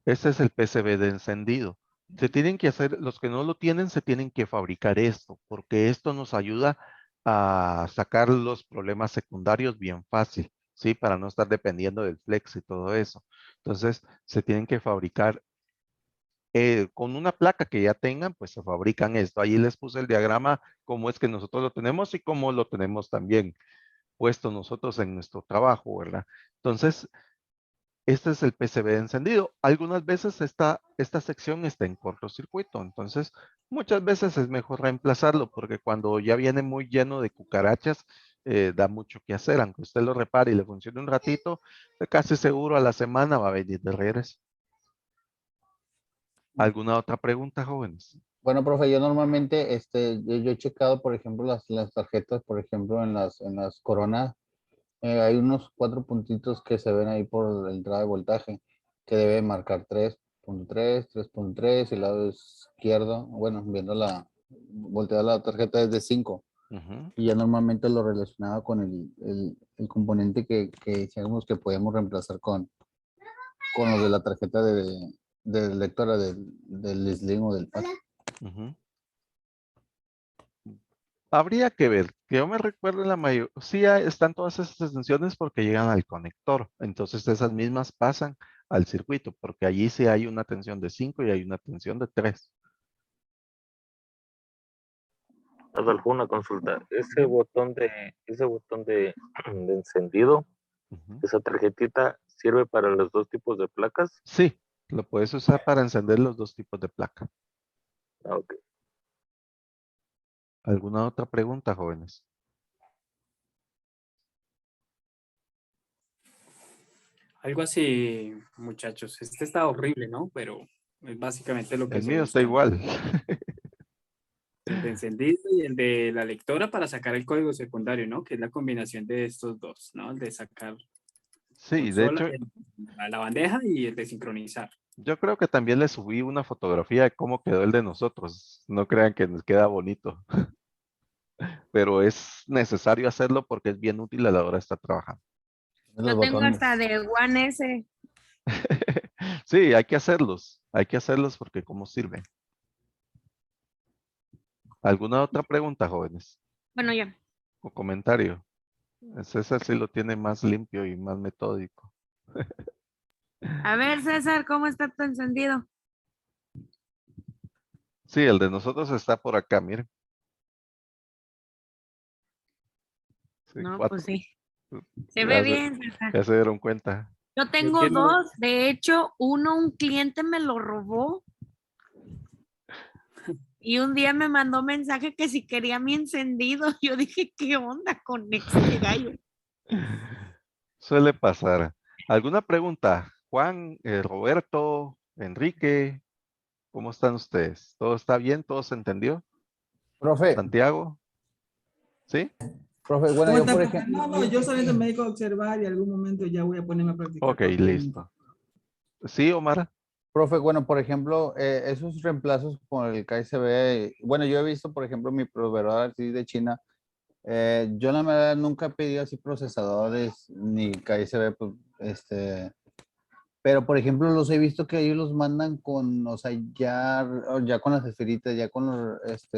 Este es el PCB de encendido. Se tienen que hacer, los que no lo tienen, se tienen que fabricar esto, porque esto nos ayuda a sacar los problemas secundarios bien fácil, ¿sí? Para no estar dependiendo del flex y todo eso. Entonces, se tienen que fabricar con una placa que ya tengan, pues se fabrican esto. Ahí les puse el diagrama, cómo es que nosotros lo tenemos y cómo lo tenemos también puesto nosotros en nuestro trabajo, ¿verdad? Entonces, este es el PCB de encendido. Algunas veces esta sección está en cortocircuito, entonces muchas veces es mejor reemplazarlo porque cuando ya viene muy lleno de cucarachas, da mucho que hacer. Aunque usted lo repare y le funcione un ratito, casi seguro a la semana va a venir de regreso. ¿Alguna otra pregunta, jóvenes? Bueno, profe, yo normalmente, yo he checado, por ejemplo, las tarjetas, por ejemplo, en las coronas, hay unos 4 puntitos que se ven ahí por la entrada de voltaje, que debe marcar 3.3, 3.3, y el lado izquierdo, bueno, viendo voltear la tarjeta es de 5. Ujú. Y ya normalmente lo relacionaba con el componente que decíamos que podíamos reemplazar con los de la tarjeta de lectora del Slim o del Pad. Ujú. Habría que ver, que yo me recuerdo en la mayoría, sí están todas esas extensiones porque llegan al conector, entonces esas mismas pasan al circuito, porque allí sí hay una tensión de 5 y hay una tensión de 3. Adolfo, una consulta. Ese botón de encendido, esa tarjetita, ¿sirve para los dos tipos de placas? Sí, lo puedes usar para encender los dos tipos de placa. Ah, ok. ¿Alguna otra pregunta, jóvenes? Algo así, muchachos. Este está horrible, ¿no? Pero es básicamente lo que El se mío está busca, ¿no? igual. El de encendido y el de la lectora para sacar el código secundario, ¿no? Que es la combinación de estos dos, ¿no? El de sacar Sí, de consola, hecho, la bandeja y el de sincronizar. yo creo que también le subí una fotografía de cómo quedó el de nosotros. No crean que nos queda bonito. Pero es necesario hacerlo porque es bien útil a la hora de estar trabajando. Los Yo tengo botones. hasta de One S. Sí, hay que hacerlos. Hay que hacerlos porque cómo sirven. ¿Alguna otra pregunta, jóvenes? Bueno, ya. ¿O comentario? César sí lo tiene más limpio y más metódico. A ver, César, ¿cómo está tu encendido? Sí, el de nosotros está por acá, miren. Sí, No, 4. pues sí. Se ve Ya se, bien, César. ya se dieron cuenta. Yo Yo tengo quiero, dos. De hecho, un cliente me lo robó y un día me mandó mensaje que si quería mi encendido. Yo dije, ¿qué onda con este gallo? Suele pasar. ¿Alguna pregunta? Juan, Roberto, Enrique, ¿cómo están ustedes? ¿Todo está bien? ¿Todo se entendió? Profe, ¿Santiago? ¿Sí? profe, bueno, ¿Cómo yo está, por profe? ejemplo, No, yo solamente me dedico a observar y algún momento ya voy a ponerme a practicar Ok, por mi listo. ¿Sí, Omar? profe, bueno, por ejemplo, esos reemplazos con el KSB, bueno, yo he visto, por ejemplo, mi proveedor así de China, yo la verdad nunca he pedido así procesadores ni KSB, pues, pero por ejemplo los he visto que ellos los mandan con, o sea, ya con las esferitas, ya con los,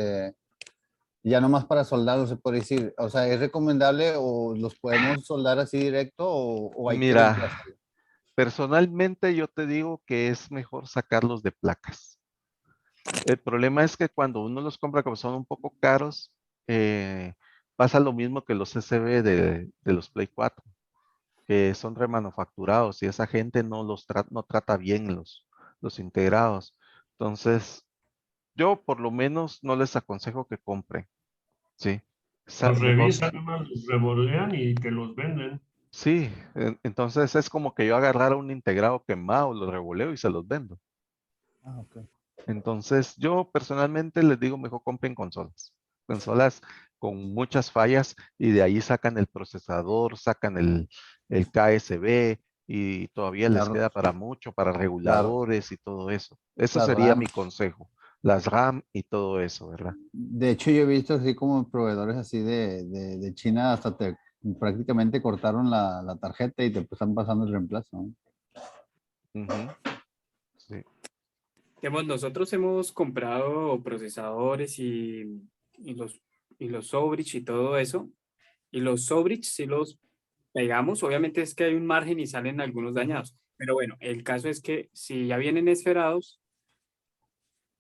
ya nomás para soldados, se puede decir, o sea, ¿es recomendable o los podemos soldar así directo o hay que Mira, reemplazarlos? personalmente yo te digo que es mejor sacarlos de placas. El problema es que cuando uno los compra, como son un poco caros, pasa lo mismo que los SB de los Play 4, que son remanufacturados y esa gente no trata bien los integrados. Entonces, yo por lo menos no les aconsejo que compren, ¿sí? Los Mejor, revisan, nomás los revolean y te los venden. sí, entonces es como que yo agarrara un integrado quemado, lo revoleo y se los vendo. Ah, ok. Entonces, yo personalmente les digo, mejor compren consolas. Consolas con muchas fallas y de ahí sacan el procesador, sacan el KSB y todavía les La, queda para mucho, para la, reguladores y todo eso. Eso la sería RAM. mi consejo. Las RAM y todo eso, ¿verdad? De hecho, yo he visto así como proveedores así de China, hasta prácticamente cortaron la tarjeta y te están pasando el reemplazo, ¿no? Ujú, sí. digamos, nosotros hemos comprado procesadores y los Sobrich y todo eso. Y los Sobrich sí los pegamos. Obviamente es que hay un margen y salen algunos dañados. Pero bueno, el caso es que si ya vienen esferados,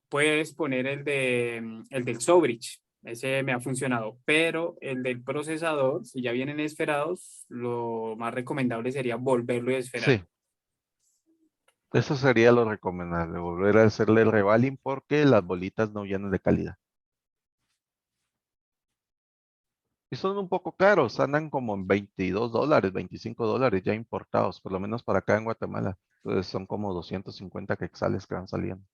puedes poner el del Sobrich. Ese me ha funcionado. Pero el del procesador, si ya vienen esferados, lo más recomendable sería volverlo a esferar. Sí, eso sería lo recomendable, volver a hacerle el revaling porque las bolitas no vienen de calidad. Y son un poco caros, andan como en $22, $25 ya importados, por lo menos para acá en Guatemala. Entonces son como 250 quetzales que van saliendo.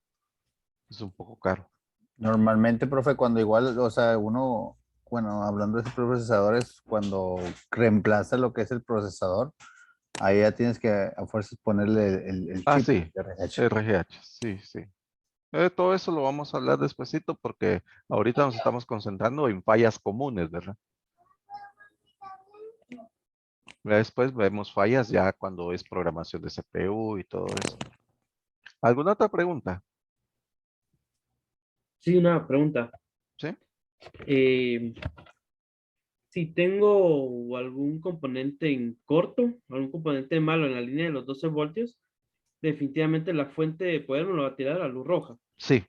Es un poco caro. Normalmente, profe, cuando igual, o sea, uno, bueno, hablando de procesadores, cuando reemplaza lo que es el procesador, ahí ya tienes que a fuerzas ponerle el Ah, chip sí, RH. RH, sí, sí. Todo eso lo vamos a hablar despuesito porque ahorita nos estamos concentrando en fallas comunes, ¿verdad? Ya después vemos fallas ya cuando es programación de CPU y todo eso. ¿Alguna otra pregunta? Sí, una pregunta. ¿Sí? Eh, si tengo algún componente en corto, algún componente malo en la línea de los 12 voltios, definitivamente la fuente de poder me lo va a tirar a luz roja. Sí,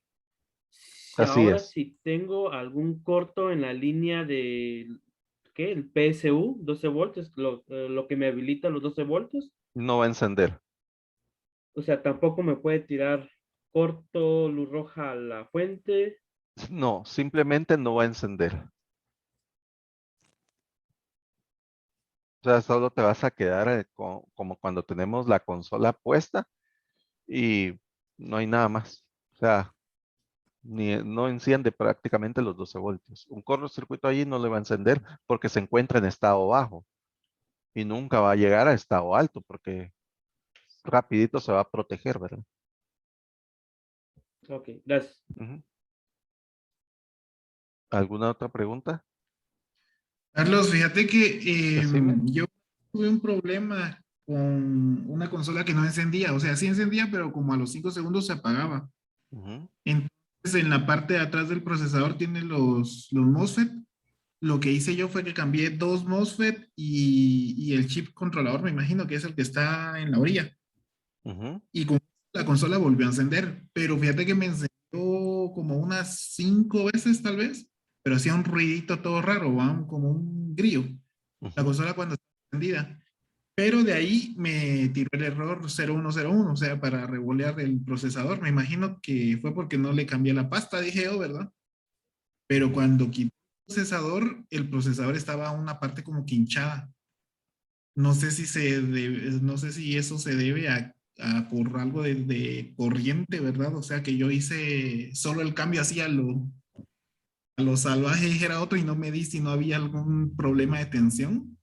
Si así ahora, es. si tengo algún corto en la línea de, ¿qué? El PSU, 12 voltios, lo que me habilita los 12 voltios, No va a encender. o sea, tampoco me puede tirar corto, luz roja a la fuente. No, simplemente no va a encender. O sea, solo te vas a quedar como cuando tenemos la consola puesta y no hay nada más. O sea, no enciende prácticamente los 12 voltios. Un cortocircuito allí no le va a encender porque se encuentra en estado bajo y nunca va a llegar a estado alto porque rapidito se va a proteger, ¿verdad? Ok, gracias. Ujú. ¿Alguna otra pregunta? Carlos, fíjate que Decime. yo tuve un problema con una consola que no encendía, o sea, sí encendía, pero como a los 5 segundos se apagaba. Ujú, Entonces, en la parte de atrás del procesador tiene los MOSFET. Lo que hice yo fue que cambié dos MOSFET y el chip controlador, me imagino que es el que está en la orilla. ujú. Y con la consola volvió a encender, pero fíjate que me encendió como unas 5 veces tal vez, pero hacía un ruidito todo raro, ¿va? Como un grillo, la Ujú. consola cuando está encendida. Pero de ahí me tiró el error 0101, o sea, para revolear el procesador. Me imagino que fue porque no le cambié la pasta, dije yo, ¿verdad? Pero cuando quité el procesador estaba una parte como que hinchada. No sé si no sé si eso se debe a por algo de corriente, ¿verdad? O sea, que yo hice solo el cambio así a lo salvaje, dijera otro, y no me di si no había algún problema de tensión.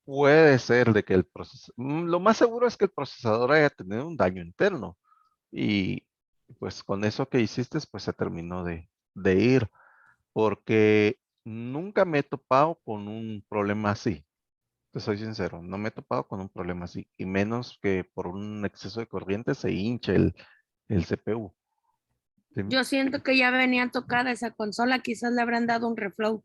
Puede ser de que lo más seguro es que el procesador haya tenido un daño interno y pues con eso que hiciste pues se terminó de ir porque nunca me he topado con un problema así. Te soy sincero, no me he topado con un problema así y menos que por un exceso de corriente se hinche el CPU. ¿Sí? Yo siento que ya venía tocada esa consola, quizás le habrán dado un reflow.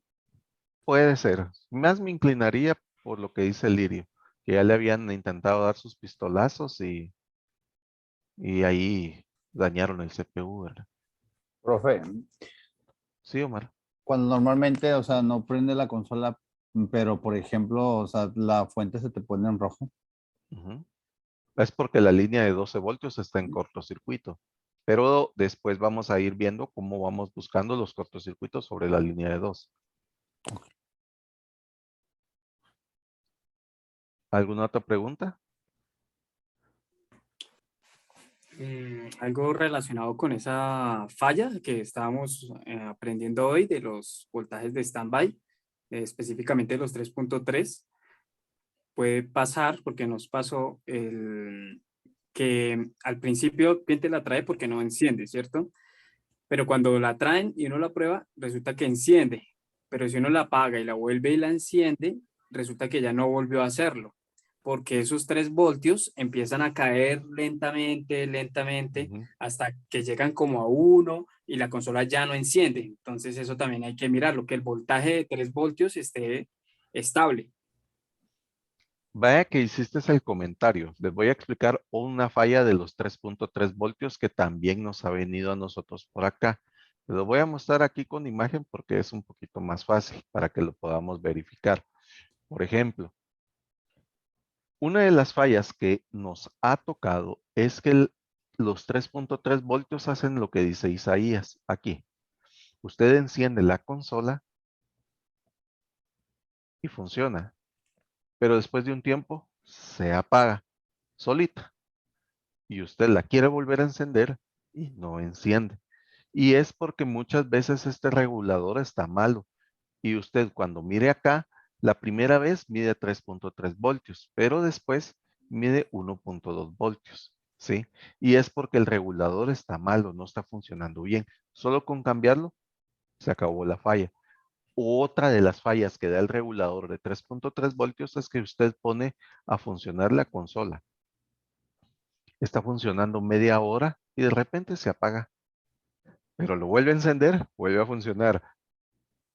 Puede ser. Más me inclinaría por lo que dice Lirio, que ya le habían intentado dar sus pistolazos y ahí dañaron el CPU, ¿verdad? Profe, Sí, Omar. cuando normalmente, o sea, no prende la consola, pero por ejemplo, o sea, la fuente se te pone en rojo. Ujú. Es porque la línea de 12 voltios está en cortocircuito. Pero después vamos a ir viendo cómo vamos buscando los cortocircuitos sobre la línea de 2. ¿Alguna otra pregunta? Algo relacionado con esa falla que estábamos aprendiendo hoy de los voltajes de standby, específicamente los 3.3, puede pasar porque nos pasó que al principio el cliente la trae porque no enciende, ¿cierto? Pero cuando la traen y uno la prueba, resulta que enciende. Pero si uno la apaga y la vuelve y la enciende, resulta que ya no volvió a hacerlo, porque esos 3 voltios empiezan a caer lentamente, lentamente, Ujú. hasta que llegan como a 1 y la consola ya no enciende. Entonces eso también hay que mirarlo, que el voltaje de 3 voltios esté estable. Vaya que hiciste el comentario. Les voy a explicar una falla de los 3.3 voltios que también nos ha venido a nosotros por acá. Les lo voy a mostrar aquí con imagen porque es un poquito más fácil para que lo podamos verificar. Por ejemplo, una de las fallas que nos ha tocado es que los 3.3 voltios hacen lo que dice Isaías aquí. Usted enciende la consola y funciona, pero después de un tiempo se apaga solita y usted la quiere volver a encender y no enciende. Y es porque muchas veces este regulador está malo. Y usted cuando mire acá, la primera vez mide 3.3 voltios, pero después mide 1.2 voltios, ¿sí? Y es porque el regulador está malo, no está funcionando bien. Solo con cambiarlo, se acabó la falla. Otra de las fallas que da el regulador de 3.3 voltios es que usted pone a funcionar la consola. Está funcionando media hora y de repente se apaga. Pero lo vuelve a encender, vuelve a funcionar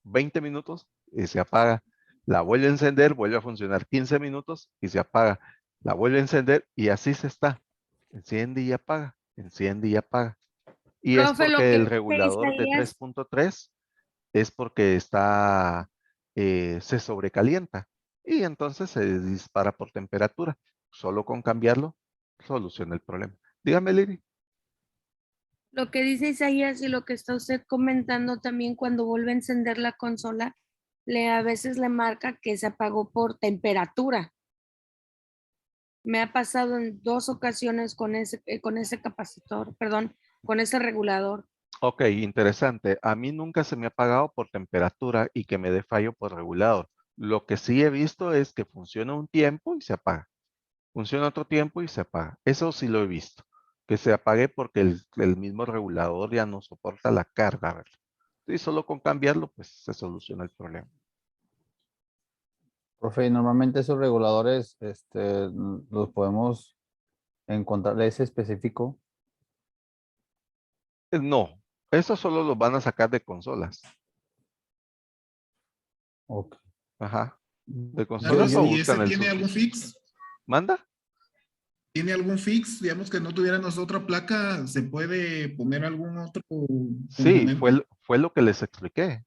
20 minutos y se apaga. La vuelve a encender, vuelve a funcionar 15 minutos y se apaga. La vuelve a encender y así se está. Enciende y apaga, enciende y apaga. Y es Profe, lo porque que el dice regulador de Isaías, 3.3 es porque está, se sobrecalienta y entonces se dispara por temperatura. Solo con cambiarlo, soluciona el problema. Dígame, Lili. lo que dice Isaías y lo que está usted comentando también cuando vuelve a encender la consola, a veces le marca que se apagó por temperatura. Me ha pasado en 2 ocasiones con ese capacitor, perdón, con ese regulador. Ok, interesante. A mí nunca se me ha apagado por temperatura y que me dé fallo por regulador. Lo que sí he visto es que funciona un tiempo y se apaga. Funciona otro tiempo y se apaga. Eso sí lo he visto. Que se apague porque el mismo regulador ya no soporta la carga, ¿verdad? Y solo con cambiarlo, pues se soluciona el problema. Profe, y normalmente esos reguladores, los podemos encontrar ese específico. No, eso solo lo van a sacar de consolas. Ok. Ajá. De Carlos, consolas o ¿y ese buscan el tiene algún sustituto. fix? ¿Manda? ¿Tiene algún fix? Digamos que no tuviéramos otra placa, ¿se puede poner algún otro Sí, componente? fue lo que les expliqué.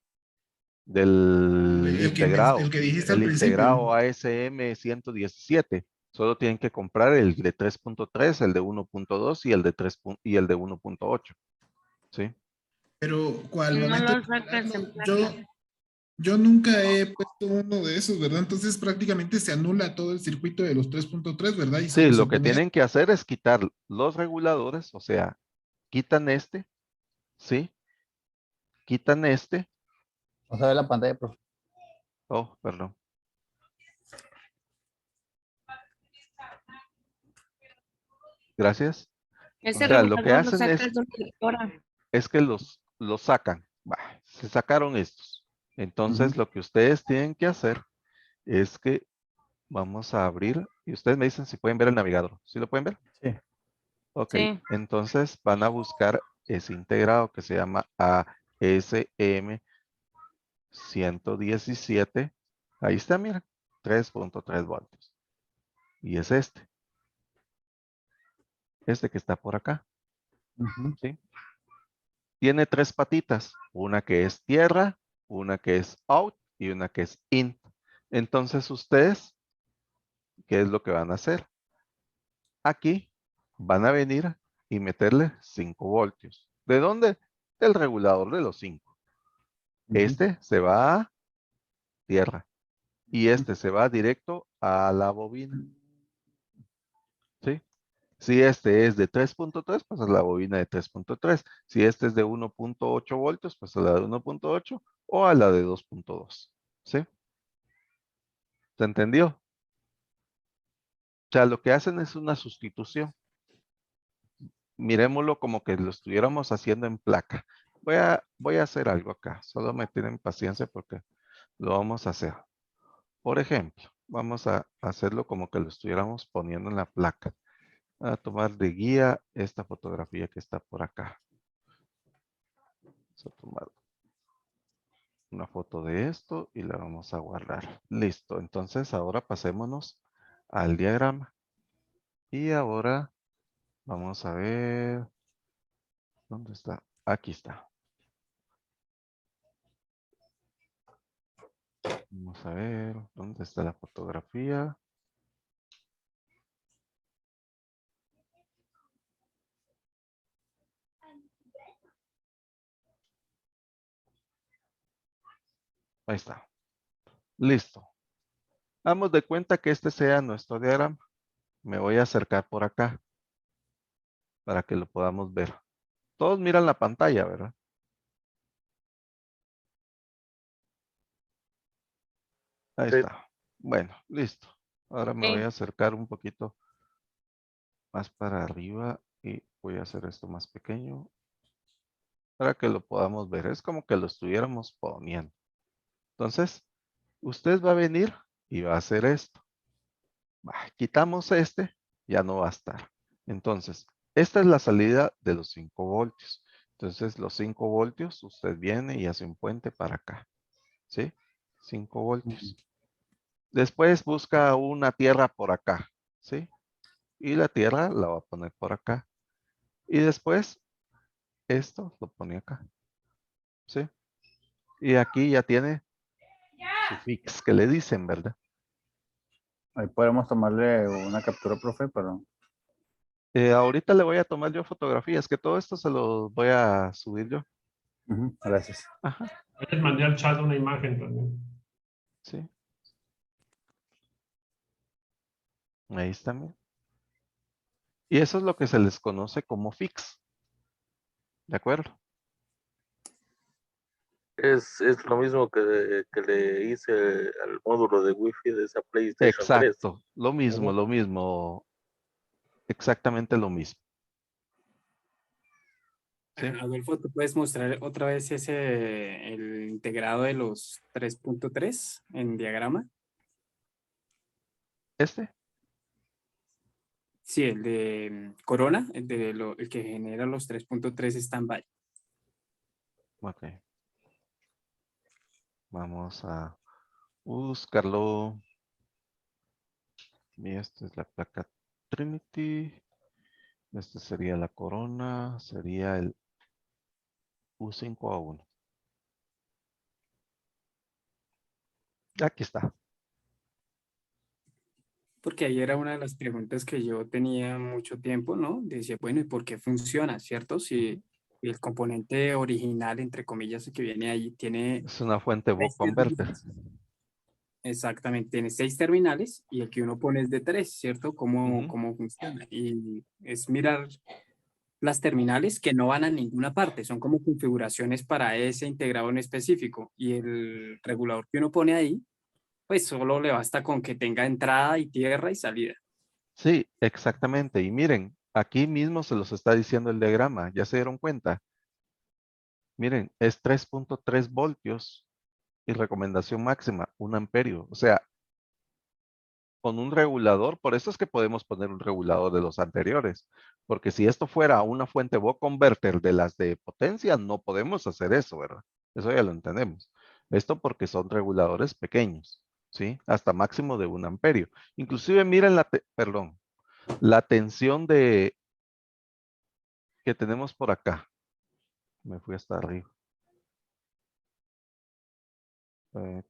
Del El integrado. que dijiste al El principio. integrado ASM 117. Solo tienen que comprar el de 3.3, el de 1.2 y el de 3 y el de 1.8. ¿Sí? Pero al No momento de lo sacas instalarlo, en placa. yo nunca he puesto uno de esos, ¿verdad? Entonces prácticamente se anula todo el circuito de los 3.3, ¿verdad? Y Sí, solo se lo que pone... tienen que hacer es quitar los reguladores, o sea, quitan este, ¿sí? Quitan este. Vamos a ver la pantalla, profe. Oh, perdón. Gracias. O Ese sea, lo que regulador lo hacen sacas de una lectora. es que los sacan. Bah, se sacaron estos. Entonces, lo que ustedes tienen que hacer es que vamos a abrir y ustedes me dicen si pueden ver el navegador. ¿Sí lo pueden ver? Sí. Ok, Sí. entonces van a buscar ese integrado que se llama ASM 117. Ahí está, miren, 3.3 voltios. Y es este que está por acá. ¿Sí? Tiene 3 patitas, una que es tierra, una que es out y una que es in. Entonces ustedes, ¿qué es lo que van a hacer? Aquí van a venir y meterle 5 voltios. ¿De dónde? Del regulador de los 5. Este se va a tierra y este se va directo a la bobina. ¿Sí? Si este es de 3.3, pues es la bobina de 3.3. Si este es de 1.8 voltios, pues a la de 1.8 o a la de 2.2. ¿Sí? ¿Se entendió? O sea, lo que hacen es una sustitución. Miremoslo como que lo estuviéramos haciendo en placa. Voy a hacer algo acá. Solo me tienen paciencia porque lo vamos a hacer. Por ejemplo, vamos a hacerlo como que lo estuviéramos poniendo en la placa. Voy a tomar de guía esta fotografía que está por acá. Vamos a tomar una foto de esto y la vamos a guardar. Listo. Entonces ahora pasémonos al diagrama. Y ahora vamos a ver. ¿Dónde está? Aquí está. Vamos a ver. ¿Dónde está la fotografía? Ahí está. Listo. Damos de cuenta que este sea nuestro diagrama. Me voy a acercar por acá para que lo podamos ver. Todos miran la pantalla, ¿verdad? Ahí Sí. está. Bueno, listo. Ahora me voy Sí. a acercar un poquito más para arriba y voy a hacer esto más pequeño para que lo podamos ver. Es como que lo estuviéramos poniendo. Entonces, usted va a venir y va a hacer esto. Quitamos este, ya no va a estar. Entonces, esta es la salida de los 5 voltios. Entonces, los 5 voltios, usted viene y hace un puente para acá. ¿Sí? 5 voltios. Después busca una tierra por acá. ¿Sí? Y la tierra la va a poner por acá. Y después, esto lo pone acá. ¿Sí? Y aquí ya tiene su fix, que le dicen, ¿verdad? Ahí podemos tomarle una captura, profe, pero Ahorita le voy a tomar yo fotografías, que todo esto se lo voy a subir yo. gracias. Ajá, Puedes mandar al chat una imagen también. sí. Ahí está, mira. Y eso es lo que se les conoce como fix. ¿De acuerdo? Es lo mismo que le hice al módulo de Wi-Fi de esa PlayStation 3. Exacto. Lo mismo, lo mismo. Exactamente lo mismo. Sí. Adolfo, ¿tú puedes mostrar otra vez el integrado de los 3.3 en diagrama? ¿Este? Sí, el de Corona, el que genera los 3.3 standby. Ok. Vamos a buscarlo. Y esta es la placa Trinity. Este sería la corona. Sería el U5A1. Aquí está. Porque ahí era una de las preguntas que yo tenía mucho tiempo, ¿no? Decía, bueno, ¿y por qué funciona, cierto? Si el componente original, entre comillas, que viene ahí, tiene Es una fuente Buck 6 Converter. terminales. Exactamente, tiene 6 terminales y el que uno pone es de 3, ¿cierto? ¿Cómo funciona? Y es mirar las terminales que no van a ninguna parte, son como configuraciones para ese integrado en específico. Y el regulador que uno pone ahí, pues solo le basta con que tenga entrada y tierra y salida. Sí, exactamente. Y miren, aquí mismo se los está diciendo el diagrama. ¿Ya se dieron cuenta? Miren, es 3.3 voltios y recomendación máxima, 1 amperio. O sea, con un regulador, por eso es que podemos poner un regulador de los anteriores. Porque si esto fuera una fuente Buck Converter de las de potencia, no podemos hacer eso, ¿verdad? Eso ya lo entendemos. Esto porque son reguladores pequeños, ¿sí? Hasta máximo de 1 amperio. Inclusive miren la tensión que tenemos por acá. Me fui hasta arriba.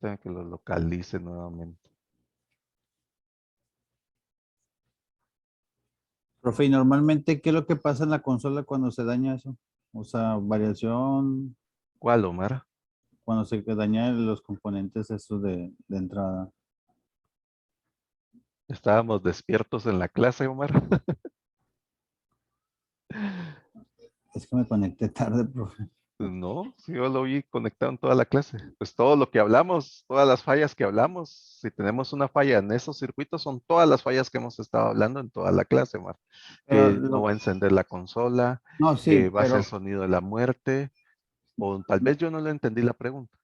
Tengo que lo localice nuevamente. Profe, ¿y normalmente qué es lo que pasa en la consola cuando se daña eso? O sea, variación, ¿Cuál, Omar? cuando se dañan los componentes esos de entrada. Estábamos despiertos en la clase, Omar. Es que me conecté tarde, profe. No, sí, yo lo vi conectado en toda la clase. Pues todo lo que hablamos, todas las fallas que hablamos, si tenemos una falla en esos circuitos, son todas las fallas que hemos estado hablando en toda la clase, Omar. Pero Que no va a encender la consola, no, que sí, va a ser sonido de la muerte, o tal vez yo no le entendí la pregunta.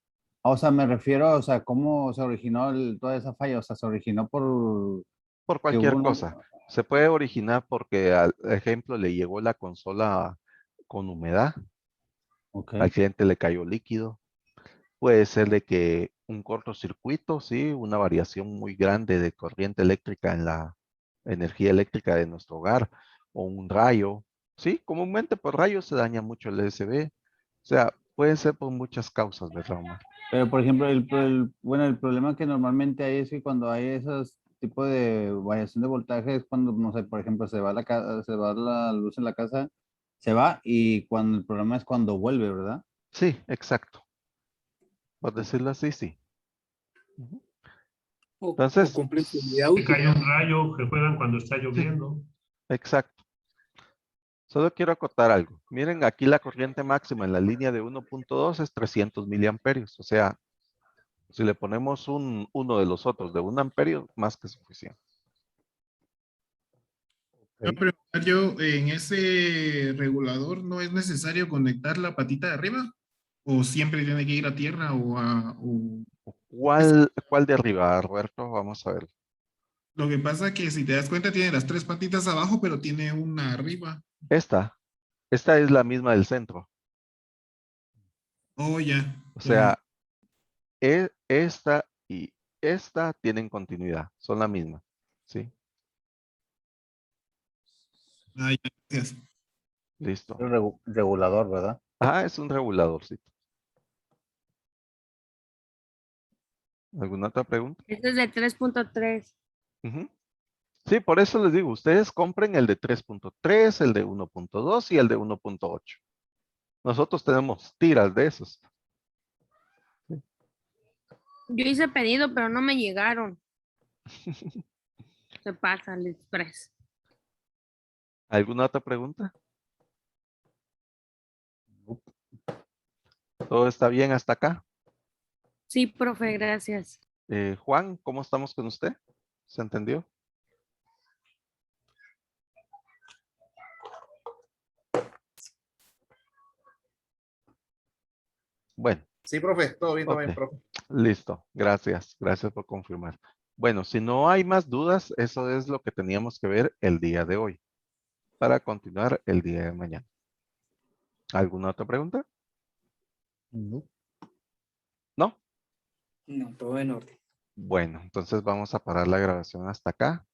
o sea, me refiero, o sea, cómo se originó toda esa falla. O sea, se originó por Por que hubo cualquier una... cosa. Se puede originar porque, al ejemplo, le llegó la consola con humedad, Ok. al cliente le cayó líquido. Puede ser de que un cortocircuito, sí, una variación muy grande de corriente eléctrica en la energía eléctrica de nuestro hogar, o un rayo. Sí, comúnmente por rayos se daña mucho el USB. O sea, puede ser por muchas causas, ¿verdad, Omar? Pero, por ejemplo, bueno, el problema que normalmente hay es que cuando hay esos tipos de variación de voltaje es cuando, no sé, por ejemplo, se va la luz en la casa, se va y cuando el problema es cuando vuelve, ¿verdad? Sí, exacto. Por decirlo así, sí. Ujú. O Entonces, cumplen su vida Que útil. cae un rayo, que juegan cuando está lloviendo. exacto. Solo quiero acotar algo. Miren, aquí la corriente máxima en la línea de 1.2 es 300 miliamperios. O sea, Si le ponemos uno de los otros de 1 amperio, más que suficiente. Voy a preguntar yo, en ese regulador, ¿no es necesario conectar la patita de arriba? ¿O siempre tiene que ir a tierra o a... ¿Cuál de arriba, Roberto? Vamos a ver. Lo que pasa que si te das cuenta tiene las 3 patitas abajo, pero tiene una arriba. Esta es la misma del centro. Oh, ya. O ya. sea, esta y esta tienen continuidad, son la misma. ¿Sí? Ah, ya, gracias. Listo. Regulador, ¿verdad? Ah, es un reguladorcito. ¿Alguna otra pregunta? Este es de 3.3. Ujú. Sí, por eso les digo, ustedes compren el de 3.3, el de 1.2 y el de 1.8. Nosotros tenemos tiras de esos. Yo hice pedido, pero no me llegaron. Se pasa el express. ¿Alguna otra pregunta? ¿Todo está bien hasta acá? Sí, profe, gracias. Juan, ¿cómo estamos con usted? ¿Se entendió? Bueno. Sí, profe, todo bien, Ok. profe. Listo, gracias. Gracias por confirmar. Bueno, si no hay más dudas, eso es lo que teníamos que ver el día de hoy para continuar el día de mañana. ¿Alguna otra pregunta? No. ¿No? No, todo en orden. Bueno, entonces vamos a parar la grabación hasta acá.